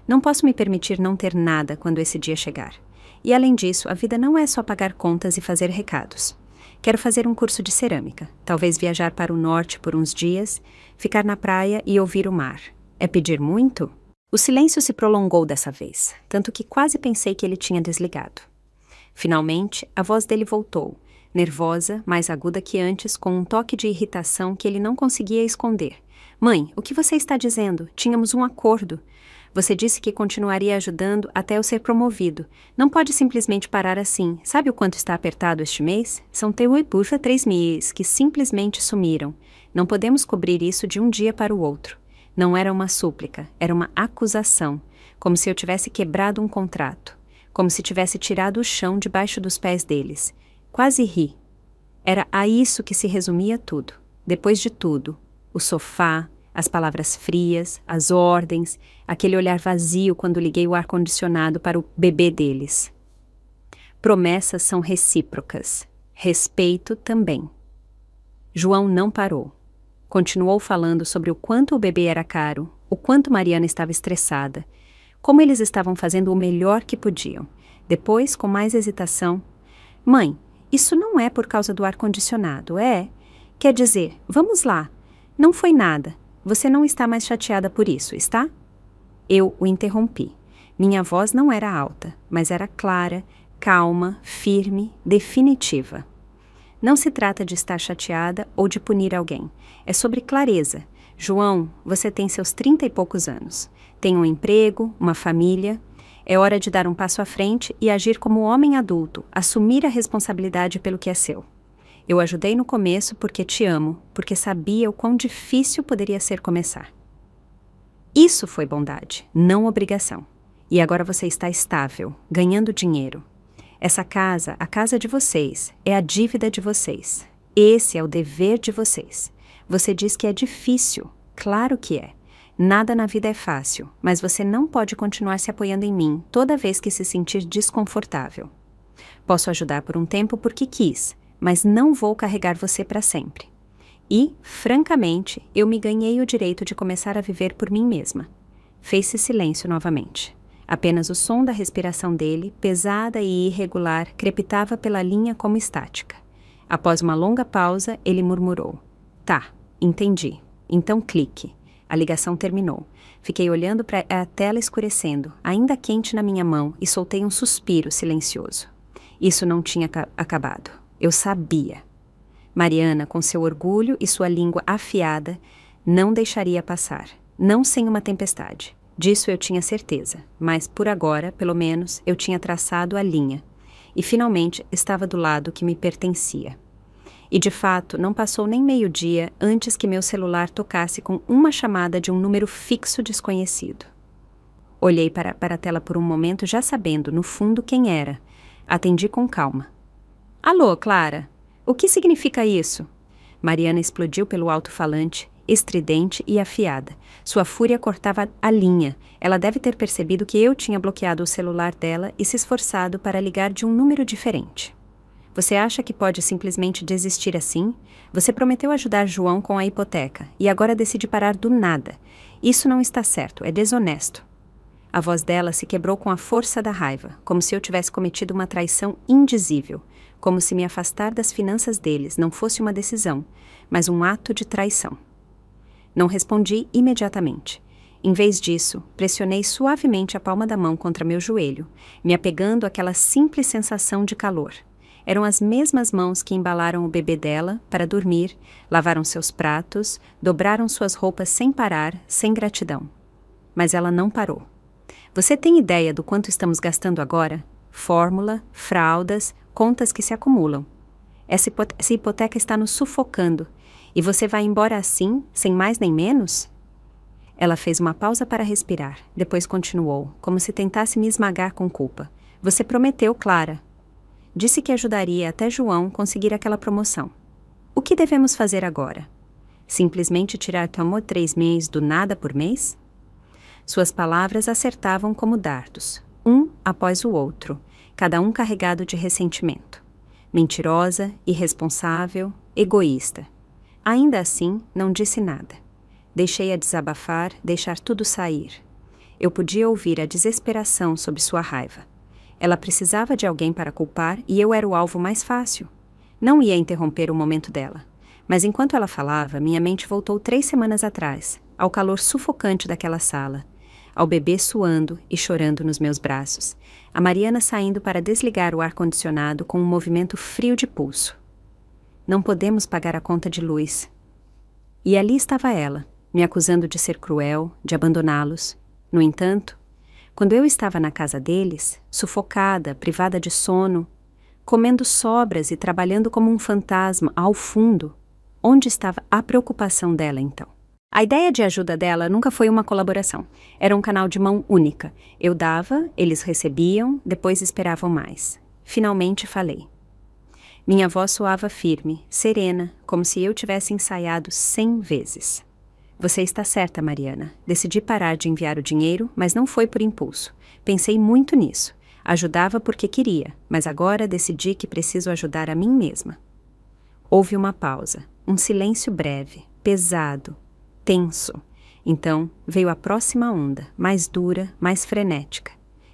[SPEAKER 1] Não posso me permitir não ter nada quando esse dia chegar. E além disso, a vida não é só pagar contas e fazer recados. Quero fazer um curso de cerâmica, talvez viajar para o norte por uns dias, ficar na praia e ouvir o mar. É pedir muito? O silêncio se prolongou dessa vez, tanto que quase pensei que ele tinha desligado. Finalmente, a voz dele voltou, nervosa, mais aguda que antes, com um toque de irritação que ele não conseguia esconder. Mãe, o que você está dizendo? Tínhamos um acordo. Você disse que continuaria ajudando até eu ser promovido. Não pode simplesmente parar assim. Sabe o quanto está apertado este mês? São 3 meses que simplesmente sumiram. Não podemos cobrir isso de um dia para o outro. Não era uma súplica, era uma acusação. Como se eu tivesse quebrado um contrato. Como se tivesse tirado o chão debaixo dos pés deles. Quase ri. Era a isso que se resumia tudo. Depois de tudo, o sofá, as palavras frias, as ordens, aquele olhar vazio quando liguei o ar-condicionado para o bebê deles. Promessas são recíprocas. Respeito também. João não parou. Continuou falando sobre o quanto o bebê era caro, o quanto Mariana estava estressada, como eles estavam fazendo o melhor que podiam. Depois, com mais hesitação, Mãe, isso não é por causa do ar-condicionado, é? Quer dizer, vamos lá. Não foi nada. Você não está mais chateada por isso, está? Eu o interrompi. Minha voz não era alta, mas era clara, calma, firme, definitiva. Não se trata de estar chateada ou de punir alguém. É sobre clareza. João, você tem seus 30 e poucos anos. Tem um emprego, uma família. É hora de dar um passo à frente e agir como homem adulto, assumir a responsabilidade pelo que é seu. Eu ajudei no começo porque te amo, porque sabia o quão difícil poderia ser começar. Isso foi bondade, não obrigação. E agora você está estável, ganhando dinheiro. Essa casa, a casa de vocês, é a dívida de vocês. Esse é o dever de vocês. Você diz que é difícil. Claro que é. Nada na vida é fácil, mas você não pode continuar se apoiando em mim toda vez que se sentir desconfortável. Posso ajudar por um tempo porque quis, mas não vou carregar você para sempre. E, francamente, eu me ganhei o direito de começar a viver por mim mesma. Fez-se silêncio novamente. Apenas o som da respiração dele, pesada e irregular, crepitava pela linha como estática. Após uma longa pausa, ele murmurou. Tá, entendi. Então clique. A ligação terminou. Fiquei olhando para a tela escurecendo, ainda quente na minha mão, e soltei um suspiro silencioso. Isso não tinha acabado. Eu sabia. Mariana, com seu orgulho e sua língua afiada, não deixaria passar. Não sem uma tempestade. Disso eu tinha certeza, mas por agora, pelo menos, eu tinha traçado a linha, e finalmente estava do lado que me pertencia. E de fato, não passou nem meio-dia antes que meu celular tocasse com uma chamada de um número fixo desconhecido. Olhei para a tela por um momento, já sabendo, no fundo, quem era. Atendi com calma. Alô, Clara? O que significa isso? Mariana explodiu pelo alto-falante, estridente e afiada. Sua fúria cortava a linha. Ela deve ter percebido que eu tinha bloqueado o celular dela e se esforçado para ligar de um número diferente. Você acha que pode simplesmente desistir assim? Você prometeu ajudar João com a hipoteca e agora decide parar do nada. Isso não está certo, é desonesto. A voz dela se quebrou com a força da raiva, como se eu tivesse cometido uma traição indizível, como se me afastar das finanças deles não fosse uma decisão, mas um ato de traição. Não respondi imediatamente. Em vez disso, pressionei suavemente a palma da mão contra meu joelho, me apegando àquela simples sensação de calor. Eram as mesmas mãos que embalaram o bebê dela para dormir, lavaram seus pratos, dobraram suas roupas sem parar, sem gratidão. Mas ela não parou. Você tem ideia do quanto estamos gastando agora? Fórmula, fraldas, contas que se acumulam. Essa hipoteca está nos sufocando. E você vai embora assim, sem mais nem menos? Ela fez uma pausa para respirar, depois continuou, como se tentasse me esmagar com culpa. Você prometeu, Clara. Disse que ajudaria até João conseguir aquela promoção. O que devemos fazer agora? Simplesmente tirar teu amor 3 meses do nada por mês? Suas palavras acertavam como dardos, um após o outro, cada um carregado de ressentimento. Mentirosa, irresponsável, egoísta. Ainda assim, não disse nada. Deixei-a desabafar, deixar tudo sair. Eu podia ouvir a desesperação sob sua raiva. Ela precisava de alguém para culpar e eu era o alvo mais fácil. Não ia interromper o momento dela. Mas enquanto ela falava, minha mente voltou 3 semanas atrás, ao calor sufocante daquela sala, ao bebê suando e chorando nos meus braços, a Mariana saindo para desligar o ar-condicionado com um movimento frio de pulso. Não podemos pagar a conta de luz. E ali estava ela, me acusando de ser cruel, de abandoná-los. No entanto, quando eu estava na casa deles, sufocada, privada de sono, comendo sobras e trabalhando como um fantasma ao fundo, onde estava a preocupação dela então? A ideia de ajuda dela nunca foi uma colaboração. Era um canal de mão única. Eu dava, eles recebiam, depois esperavam mais. Finalmente falei. Minha voz soava firme, serena, como se eu tivesse ensaiado 100 vezes. Você está certa, Mariana. Decidi parar de enviar o dinheiro, mas não foi por impulso. Pensei muito nisso. Ajudava porque queria, mas agora decidi que preciso ajudar a mim mesma. Houve uma pausa, um silêncio breve, pesado, tenso. Então veio a próxima onda, mais dura, mais frenética.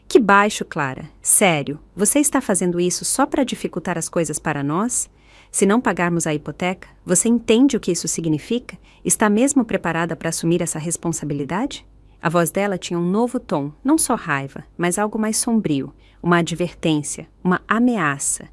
[SPEAKER 1] Que baixo, Clara. Sério, você está fazendo isso só para dificultar as coisas para nós? Se não pagarmos a hipoteca, você entende o que isso significa? Está mesmo preparada para assumir essa responsabilidade? A voz dela tinha um novo tom, não só raiva, mas algo mais sombrio, uma advertência, uma ameaça.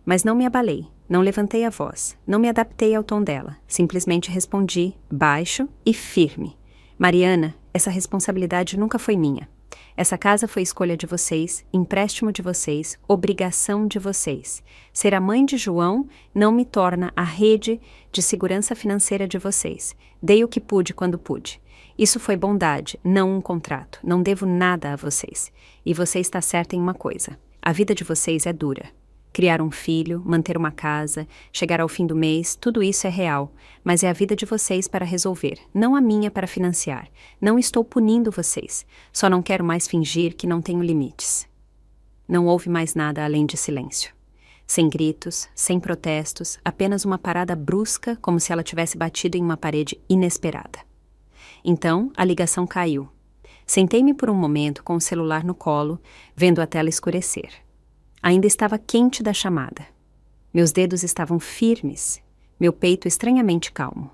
[SPEAKER 1] Mas não me abalei, não levantei a voz, não me adaptei ao tom dela, simplesmente respondi, baixo e firme. Mariana, essa responsabilidade nunca foi minha. Essa casa foi escolha de vocês, empréstimo de vocês, obrigação de vocês. Ser a mãe de João não me torna a rede de segurança financeira de vocês. Dei o que pude quando pude. Isso foi bondade, não um contrato. Não devo nada a vocês. E você está certa em uma coisa. A vida de vocês é dura. Criar um filho, manter uma casa, chegar ao fim do mês, tudo isso é real, mas é a vida de vocês para resolver, não a minha para financiar. Não estou punindo vocês, só não quero mais fingir que não tenho limites. Não houve mais nada além de silêncio. Sem gritos, sem protestos, apenas uma parada brusca, como se ela tivesse batido em uma parede inesperada. Então, a ligação caiu. Sentei-me por um momento com o celular no colo, vendo a tela escurecer. Ainda estava quente da chamada. Meus dedos estavam firmes, meu peito estranhamente calmo.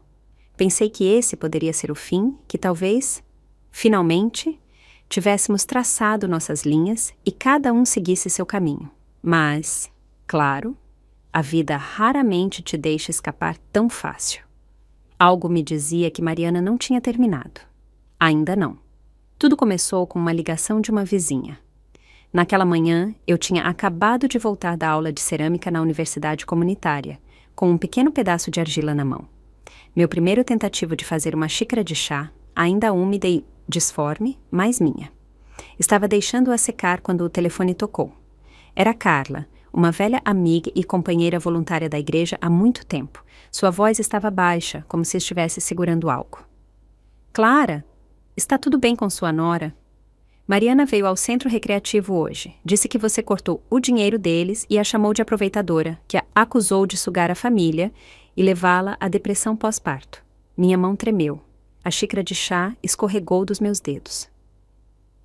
[SPEAKER 1] Pensei que esse poderia ser o fim, que talvez, finalmente, tivéssemos traçado nossas linhas e cada um seguisse seu caminho. Mas, claro, a vida raramente te deixa escapar tão fácil. Algo me dizia que Mariana não tinha terminado. Ainda não. Tudo começou com uma ligação de uma vizinha. Naquela manhã, eu tinha acabado de voltar da aula de cerâmica na universidade comunitária, com um pequeno pedaço de argila na mão. Meu primeiro tentativo de fazer uma xícara de chá, ainda úmida e disforme, mas minha. Estava deixando-a secar quando o telefone tocou. Era Carla, uma velha amiga e companheira voluntária da igreja há muito tempo. Sua voz estava baixa, como se estivesse segurando algo. Clara, está tudo bem com sua nora? Mariana veio ao centro recreativo hoje. Disse que você cortou o dinheiro deles e a chamou de aproveitadora, que a acusou de sugar a família e levá-la à depressão pós-parto. Minha mão tremeu. A xícara de chá escorregou dos meus dedos.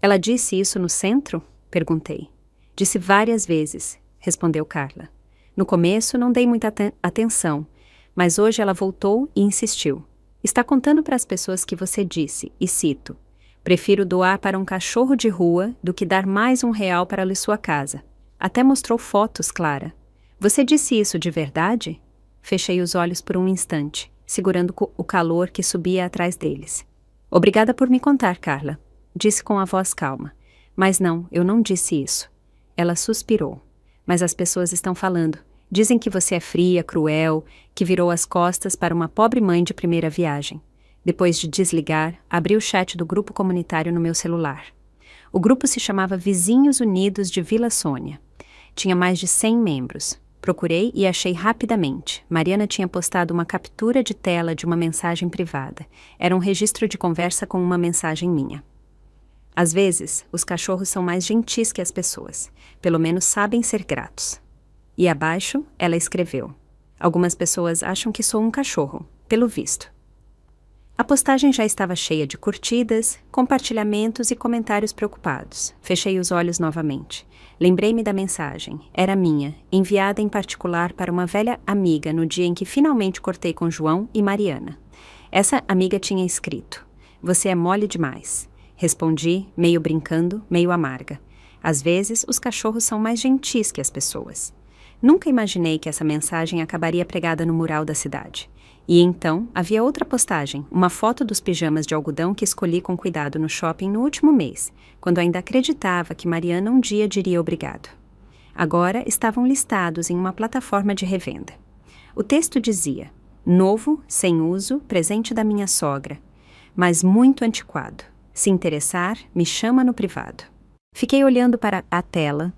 [SPEAKER 1] Ela disse isso no centro? Perguntei. Disse várias vezes, respondeu Carla. No começo não dei muita atenção, mas hoje ela voltou e insistiu. Está contando para as pessoas que você disse, e cito: prefiro doar para um cachorro de rua do que dar mais R$1 para sua casa. Até mostrou fotos, Clara. Você disse isso de verdade? Fechei os olhos por um instante, segurando o calor que subia atrás deles. Obrigada por me contar, Carla, disse com a voz calma. Mas não, eu não disse isso. Ela suspirou. Mas as pessoas estão falando. Dizem que você é fria, cruel, que virou as costas para uma pobre mãe de primeira viagem. Depois de desligar, abri o chat do grupo comunitário no meu celular. O grupo se chamava Vizinhos Unidos de Vila Sônia. Tinha mais de 100 membros. Procurei e achei rapidamente. Mariana tinha postado uma captura de tela de uma mensagem privada. Era um registro de conversa com uma mensagem minha. Às vezes, os cachorros são mais gentis que as pessoas. Pelo menos sabem ser gratos. E abaixo, ela escreveu: algumas pessoas acham que sou um cachorro, pelo visto. A postagem já estava cheia de curtidas, compartilhamentos e comentários preocupados. Fechei os olhos novamente. Lembrei-me da mensagem. Era minha, enviada em particular para uma velha amiga no dia em que finalmente cortei com João e Mariana. Essa amiga tinha escrito: você é mole demais. Respondi, meio brincando, meio amarga. Às vezes, os cachorros são mais gentis que as pessoas. Nunca imaginei que essa mensagem acabaria pregada no mural da cidade. E então, havia outra postagem, uma foto dos pijamas de algodão que escolhi com cuidado no shopping no último mês, quando ainda acreditava que Mariana um dia diria obrigado. Agora estavam listados em uma plataforma de revenda. O texto dizia: novo, sem uso, presente da minha sogra, mas muito antiquado. Se interessar, me chama no privado. Fiquei olhando para a tela,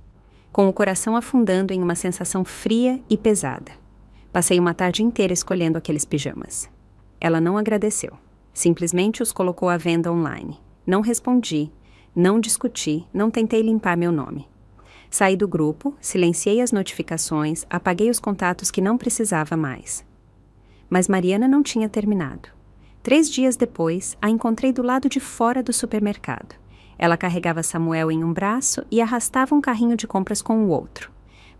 [SPEAKER 1] com o coração afundando em uma sensação fria e pesada. Passei uma tarde inteira escolhendo aqueles pijamas. Ela não agradeceu. Simplesmente os colocou à venda online. Não respondi, não discuti, não tentei limpar meu nome. Saí do grupo, silenciei as notificações, apaguei os contatos que não precisava mais. Mas Mariana não tinha terminado. 3 dias depois, a encontrei do lado de fora do supermercado. Ela carregava Samuel em um braço e arrastava um carrinho de compras com o outro.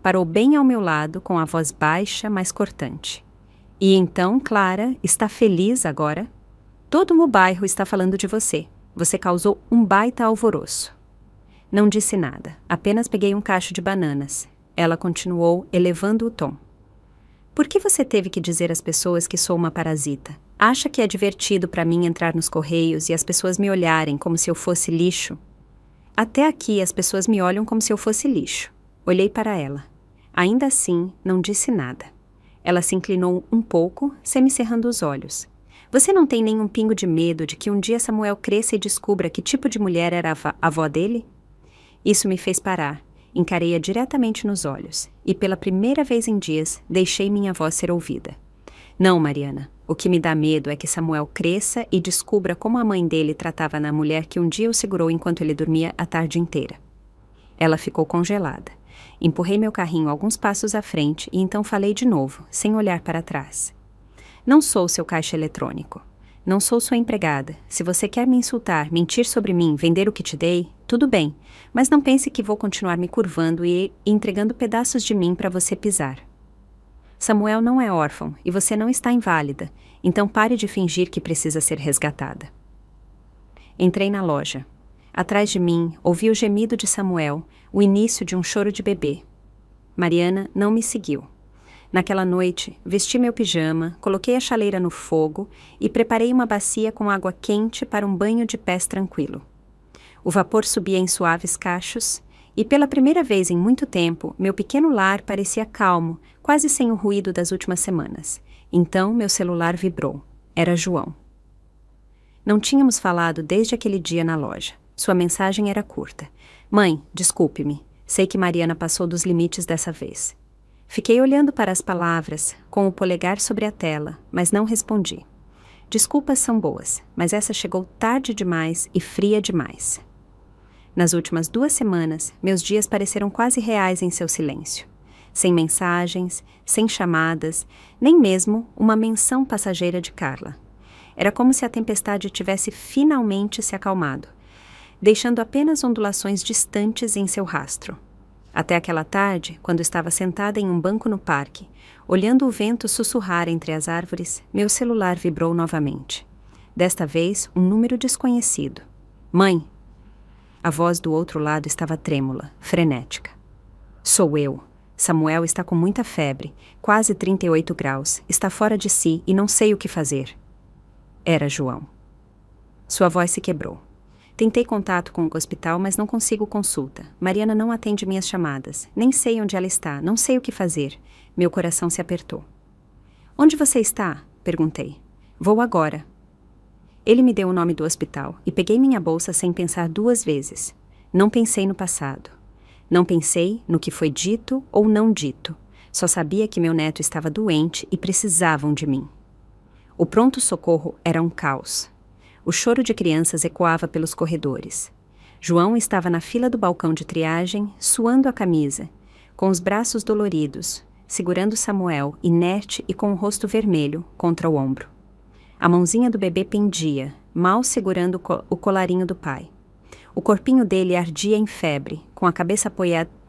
[SPEAKER 1] Parou bem ao meu lado, com a voz baixa, mas cortante. E então, Clara, está feliz agora? Todo o bairro está falando de você. Você causou um baita alvoroço. Não disse nada, apenas peguei um cacho de bananas. Ela continuou, elevando o tom. Por que você teve que dizer às pessoas que sou uma parasita? Acha que é divertido para mim entrar nos correios e as pessoas me olharem como se eu fosse lixo? Até aqui as pessoas me olham como se eu fosse lixo. Olhei para ela. Ainda assim, não disse nada. Ela se inclinou um pouco, semicerrando os olhos. Você não tem nenhum pingo de medo de que um dia Samuel cresça e descubra que tipo de mulher era a avó dele? Isso me fez parar. Encarei-a diretamente nos olhos, e pela primeira vez em dias, deixei minha voz ser ouvida. Não, Mariana, o que me dá medo é que Samuel cresça e descubra como a mãe dele tratava na mulher que um dia o segurou enquanto ele dormia a tarde inteira. Ela ficou congelada. Empurrei meu carrinho alguns passos à frente e então falei de novo, sem olhar para trás. Não sou seu caixa eletrônico. Não sou sua empregada. Se você quer me insultar, mentir sobre mim, vender o que te dei, tudo bem. Mas não pense que vou continuar me curvando e entregando pedaços de mim para você pisar. Samuel não é órfão e você não está inválida, então pare de fingir que precisa ser resgatada. Entrei na loja. Atrás de mim, ouvi o gemido de Samuel, o início de um choro de bebê. Mariana não me seguiu. Naquela noite, vesti meu pijama, coloquei a chaleira no fogo e preparei uma bacia com água quente para um banho de pés tranquilo. O vapor subia em suaves cachos, e pela primeira vez em muito tempo, meu pequeno lar parecia calmo, quase sem o ruído das últimas semanas. Então meu celular vibrou. Era João. Não tínhamos falado desde aquele dia na loja. Sua mensagem era curta. Mãe, desculpe-me. Sei que Mariana passou dos limites dessa vez. Fiquei olhando para as palavras, com o polegar sobre a tela, mas não respondi. Desculpas são boas, mas essa chegou tarde demais e fria demais. Nas últimas 2 semanas, meus dias pareceram quase reais em seu silêncio. Sem mensagens, sem chamadas, nem mesmo uma menção passageira de Carla. Era como se a tempestade tivesse finalmente se acalmado, deixando apenas ondulações distantes em seu rastro. Até aquela tarde, quando estava sentada em um banco no parque, olhando o vento sussurrar entre as árvores, meu celular vibrou novamente. Desta vez, um número desconhecido. Mãe! A voz do outro lado estava trêmula, frenética. Sou eu. Samuel está com muita febre, quase 38 graus, está fora de si e não sei o que fazer. Era João. Sua voz se quebrou. Tentei contato com o hospital, mas não consigo consulta. Mariana não atende minhas chamadas. Nem sei onde ela está, não sei o que fazer. Meu coração se apertou. Onde você está? Perguntei. Vou agora. Ele me deu o nome do hospital e peguei minha bolsa sem pensar 2 vezes. Não pensei no passado. Não pensei no que foi dito ou não dito. Só sabia que meu neto estava doente e precisavam de mim. O pronto-socorro era um caos. O choro de crianças ecoava pelos corredores. João estava na fila do balcão de triagem, suando a camisa, com os braços doloridos, segurando Samuel, inerte e com o rosto vermelho, contra o ombro. A mãozinha do bebê pendia, mal segurando o colarinho do pai. O corpinho dele ardia em febre, com a cabeça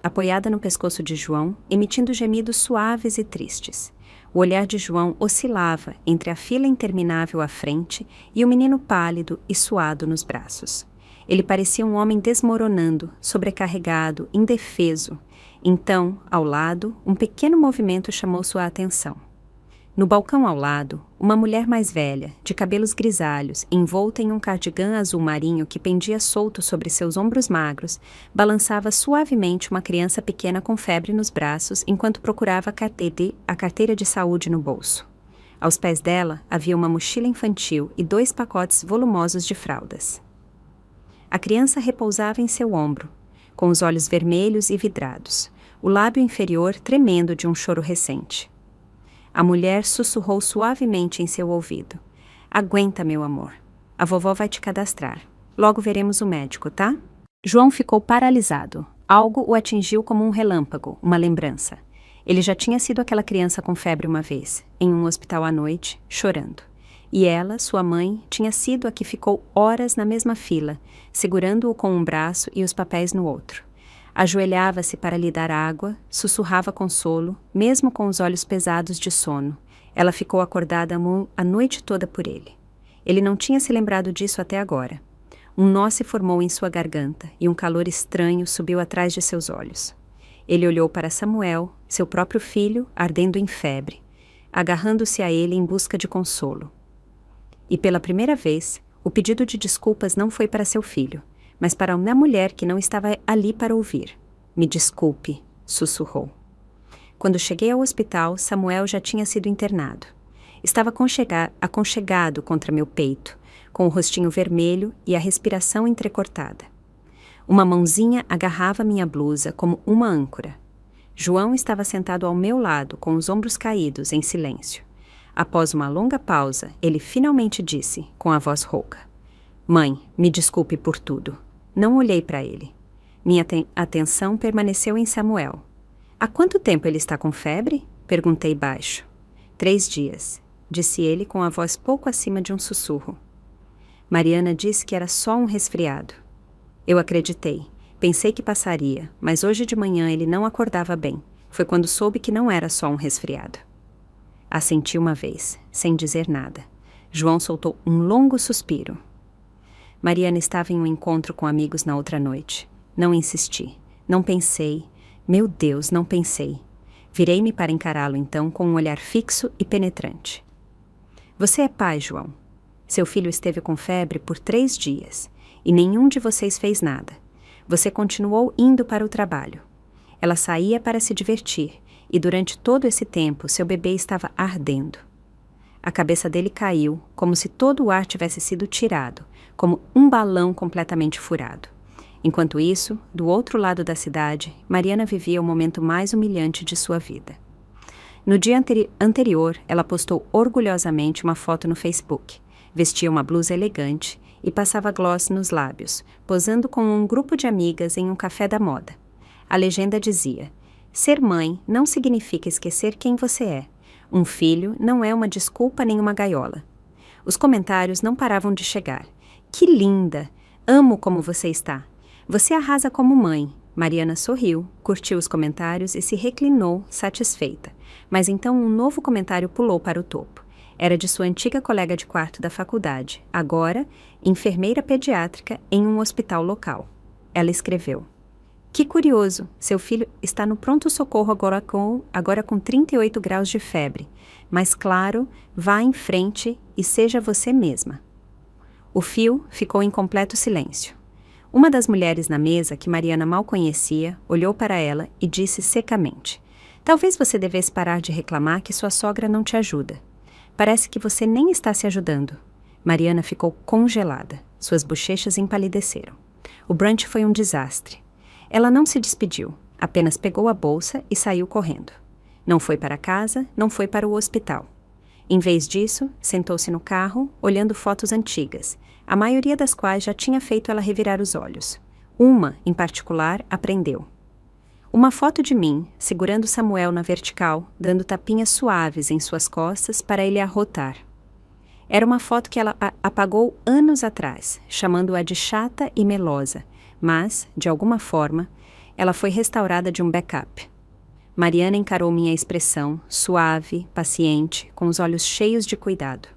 [SPEAKER 1] apoiada no pescoço de João, emitindo gemidos suaves e tristes. O olhar de João oscilava entre a fila interminável à frente e o menino pálido e suado nos braços. Ele parecia um homem desmoronando, sobrecarregado, indefeso. Então, ao lado, um pequeno movimento chamou sua atenção. No balcão ao lado, uma mulher mais velha, de cabelos grisalhos, envolta em um cardigã azul marinho que pendia solto sobre seus ombros magros, balançava suavemente uma criança pequena com febre nos braços enquanto procurava a carteira de saúde no bolso. Aos pés dela havia uma mochila infantil e 2 pacotes volumosos de fraldas. A criança repousava em seu ombro, com os olhos vermelhos e vidrados, o lábio inferior tremendo de um choro recente. A mulher sussurrou suavemente em seu ouvido. Aguenta, meu amor. A vovó vai te cadastrar. Logo veremos o médico, tá? João ficou paralisado. Algo o atingiu como um relâmpago, uma lembrança. Ele já tinha sido aquela criança com febre uma vez, em um hospital à noite, chorando. E ela, sua mãe, tinha sido a que ficou horas na mesma fila, segurando-o com um braço e os papéis no outro. Ajoelhava-se para lhe dar água, sussurrava consolo, mesmo com os olhos pesados de sono. Ela ficou acordada a noite toda por ele. Ele não tinha se lembrado disso até agora. Um nó se formou em sua garganta e um calor estranho subiu atrás de seus olhos. Ele olhou para Samuel, seu próprio filho, ardendo em febre, agarrando-se a ele em busca de consolo. E pela primeira vez, o pedido de desculpas não foi para seu filho, mas para uma mulher que não estava ali para ouvir. Me desculpe, sussurrou. Quando cheguei ao hospital, Samuel já tinha sido internado. Estava aconchegado contra meu peito, com o rostinho vermelho e a respiração entrecortada. Uma mãozinha agarrava minha blusa como uma âncora. João estava sentado ao meu lado, com os ombros caídos, em silêncio. Após uma longa pausa, ele finalmente disse, com a voz rouca: Mãe, me desculpe por tudo. Não olhei para ele. Minha atenção permaneceu em Samuel. Há quanto tempo ele está com febre? Perguntei baixo. 3 dias, disse ele com a voz pouco acima de um sussurro. Mariana disse que era só um resfriado. Eu acreditei. Pensei que passaria, mas hoje de manhã ele não acordava bem. Foi quando soube que não era só um resfriado. Assenti uma vez, sem dizer nada. João soltou um longo suspiro. Mariana estava em um encontro com amigos na outra noite. Não insisti. Não pensei. Meu Deus, não pensei. Virei-me para encará-lo então com um olhar fixo e penetrante. Você é pai, João. Seu filho esteve com febre por 3 dias. e nenhum de vocês fez nada. Você continuou indo para o trabalho. Ela saía para se divertir, e durante todo esse tempo seu bebê estava ardendo. A cabeça dele caiu, como se todo o ar tivesse sido tirado, como um balão completamente furado. Enquanto isso, do outro lado da cidade, Mariana vivia o momento mais humilhante de sua vida. No dia anterior, ela postou orgulhosamente uma foto no Facebook. Vestia uma blusa elegante e passava gloss nos lábios, posando com um grupo de amigas em um café da moda. A legenda dizia: ser mãe não significa esquecer quem você é. Um filho não é uma desculpa nem uma gaiola. Os comentários não paravam de chegar. Que linda! Amo como você está. Você arrasa como mãe. Mariana sorriu, curtiu os comentários e se reclinou, satisfeita. Mas então um novo comentário pulou para o topo. Era de sua antiga colega de quarto da faculdade, agora enfermeira pediátrica em um hospital local. Ela escreveu: que curioso, seu filho está no pronto-socorro agora com 38 graus de febre. Mas claro, vá em frente e seja você mesma. O fio ficou em completo silêncio. Uma das mulheres na mesa, que Mariana mal conhecia, olhou para ela e disse secamente: talvez você devesse parar de reclamar que sua sogra não te ajuda. Parece que você nem está se ajudando. Mariana ficou congelada. Suas bochechas empalideceram. O brunch foi um desastre. Ela não se despediu, apenas pegou a bolsa e saiu correndo. Não foi para casa, não foi para o hospital. Em vez disso, sentou-se no carro, olhando fotos antigas, a maioria das quais já tinha feito ela revirar os olhos. Uma, em particular, aprendeu. Uma foto de mim, segurando Samuel na vertical, dando tapinhas suaves em suas costas para ele arrotar. Era uma foto que ela apagou anos atrás, chamando-a de chata e melosa, mas, de alguma forma, ela foi restaurada de um backup. Mariana encarou minha expressão, suave, paciente, com os olhos cheios de cuidado.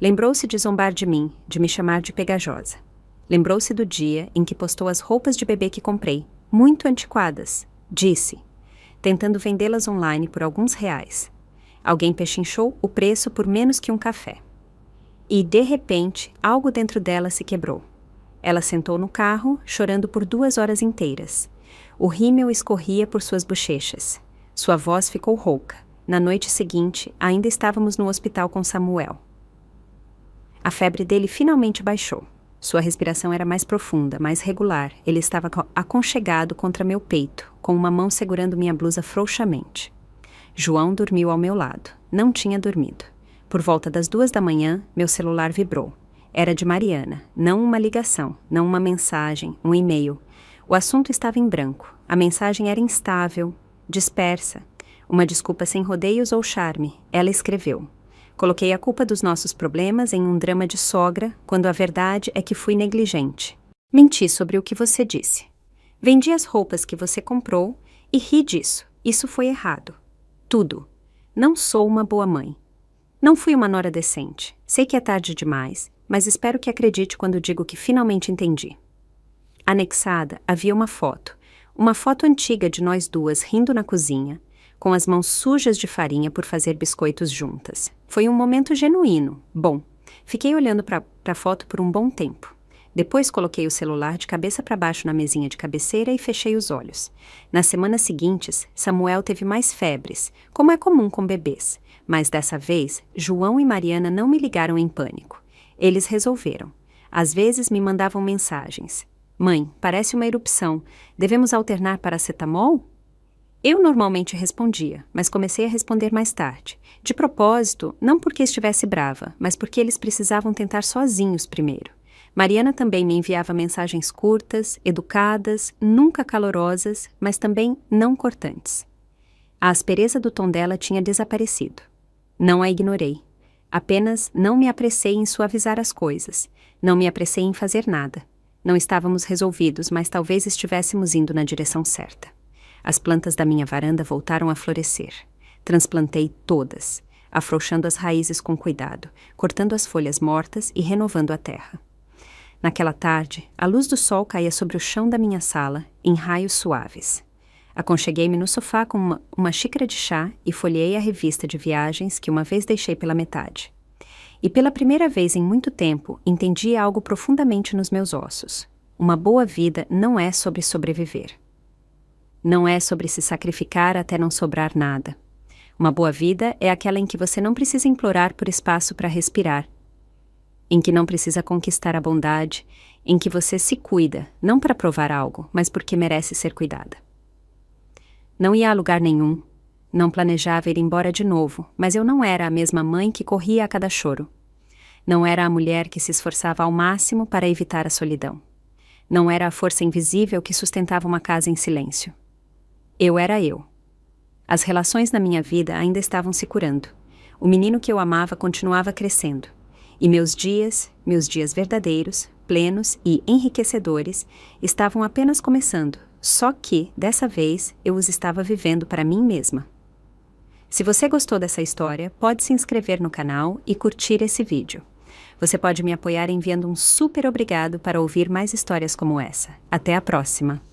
[SPEAKER 1] Lembrou-se de zombar de mim, de me chamar de pegajosa. Lembrou-se do dia em que postou as roupas de bebê que comprei, muito antiquadas, disse, tentando vendê-las online por alguns reais. Alguém pechinchou o preço por menos que um café. E, de repente, algo dentro dela se quebrou. Ela sentou no carro, chorando por 2 horas inteiras. O rímel escorria por suas bochechas. Sua voz ficou rouca. Na noite seguinte, ainda estávamos no hospital com Samuel. A febre dele finalmente baixou. Sua respiração era mais profunda, mais regular. Ele estava aconchegado contra meu peito, com uma mão segurando minha blusa frouxamente. João dormiu ao meu lado. Não tinha dormido. Por volta das 2 da manhã, meu celular vibrou. Era de Mariana, não uma ligação, não uma mensagem, um e-mail. O assunto estava em branco. A mensagem era instável, dispersa. Uma desculpa sem rodeios ou charme. Ela escreveu: coloquei a culpa dos nossos problemas em um drama de sogra, quando a verdade é que fui negligente. Menti sobre o que você disse. Vendi as roupas que você comprou e ri disso. Isso foi errado. Tudo. Não sou uma boa mãe. Não fui uma nora decente. Sei que é tarde demais, mas espero que acredite quando digo que finalmente entendi. Anexada havia uma foto antiga de nós duas rindo na cozinha, com as mãos sujas de farinha por fazer biscoitos juntas. Foi um momento genuíno. Bom, fiquei olhando para a foto por um bom tempo. Depois coloquei o celular de cabeça para baixo na mesinha de cabeceira e fechei os olhos. Nas semanas seguintes, Samuel teve mais febres, como é comum com bebês. Mas dessa vez, João e Mariana não me ligaram em pânico. Eles resolveram. Às vezes me mandavam mensagens. Mãe, parece uma erupção. Devemos alternar paracetamol? Eu normalmente respondia, mas comecei a responder mais tarde. De propósito, não porque estivesse brava, mas porque eles precisavam tentar sozinhos primeiro. Mariana também me enviava mensagens curtas, educadas, nunca calorosas, mas também não cortantes. A aspereza do tom dela tinha desaparecido. Não a ignorei. Apenas não me apressei em suavizar as coisas. Não me apressei em fazer nada. Não estávamos resolvidos, mas talvez estivéssemos indo na direção certa. As plantas da minha varanda voltaram a florescer. Transplantei todas, afrouxando as raízes com cuidado, cortando as folhas mortas e renovando a terra. Naquela tarde, a luz do sol caía sobre o chão da minha sala, em raios suaves. Aconcheguei-me no sofá com uma xícara de chá e folheei a revista de viagens que uma vez deixei pela metade. E pela primeira vez em muito tempo, entendi algo profundamente nos meus ossos. Uma boa vida não é sobre sobreviver. Não é sobre se sacrificar até não sobrar nada. Uma boa vida é aquela em que você não precisa implorar por espaço para respirar, em que não precisa conquistar a bondade, em que você se cuida, não para provar algo, mas porque merece ser cuidada. Não ia a lugar nenhum, não planejava ir embora de novo, mas eu não era a mesma mãe que corria a cada choro. Não era a mulher que se esforçava ao máximo para evitar a solidão. Não era a força invisível que sustentava uma casa em silêncio. Eu era eu. As relações na minha vida ainda estavam se curando. O menino que eu amava continuava crescendo. E meus dias verdadeiros, plenos e enriquecedores, estavam apenas começando, só que, dessa vez, eu os estava vivendo para mim mesma. Se você gostou dessa história, pode se inscrever no canal e curtir esse vídeo. Você pode me apoiar enviando um super obrigado para ouvir mais histórias como essa. Até a próxima!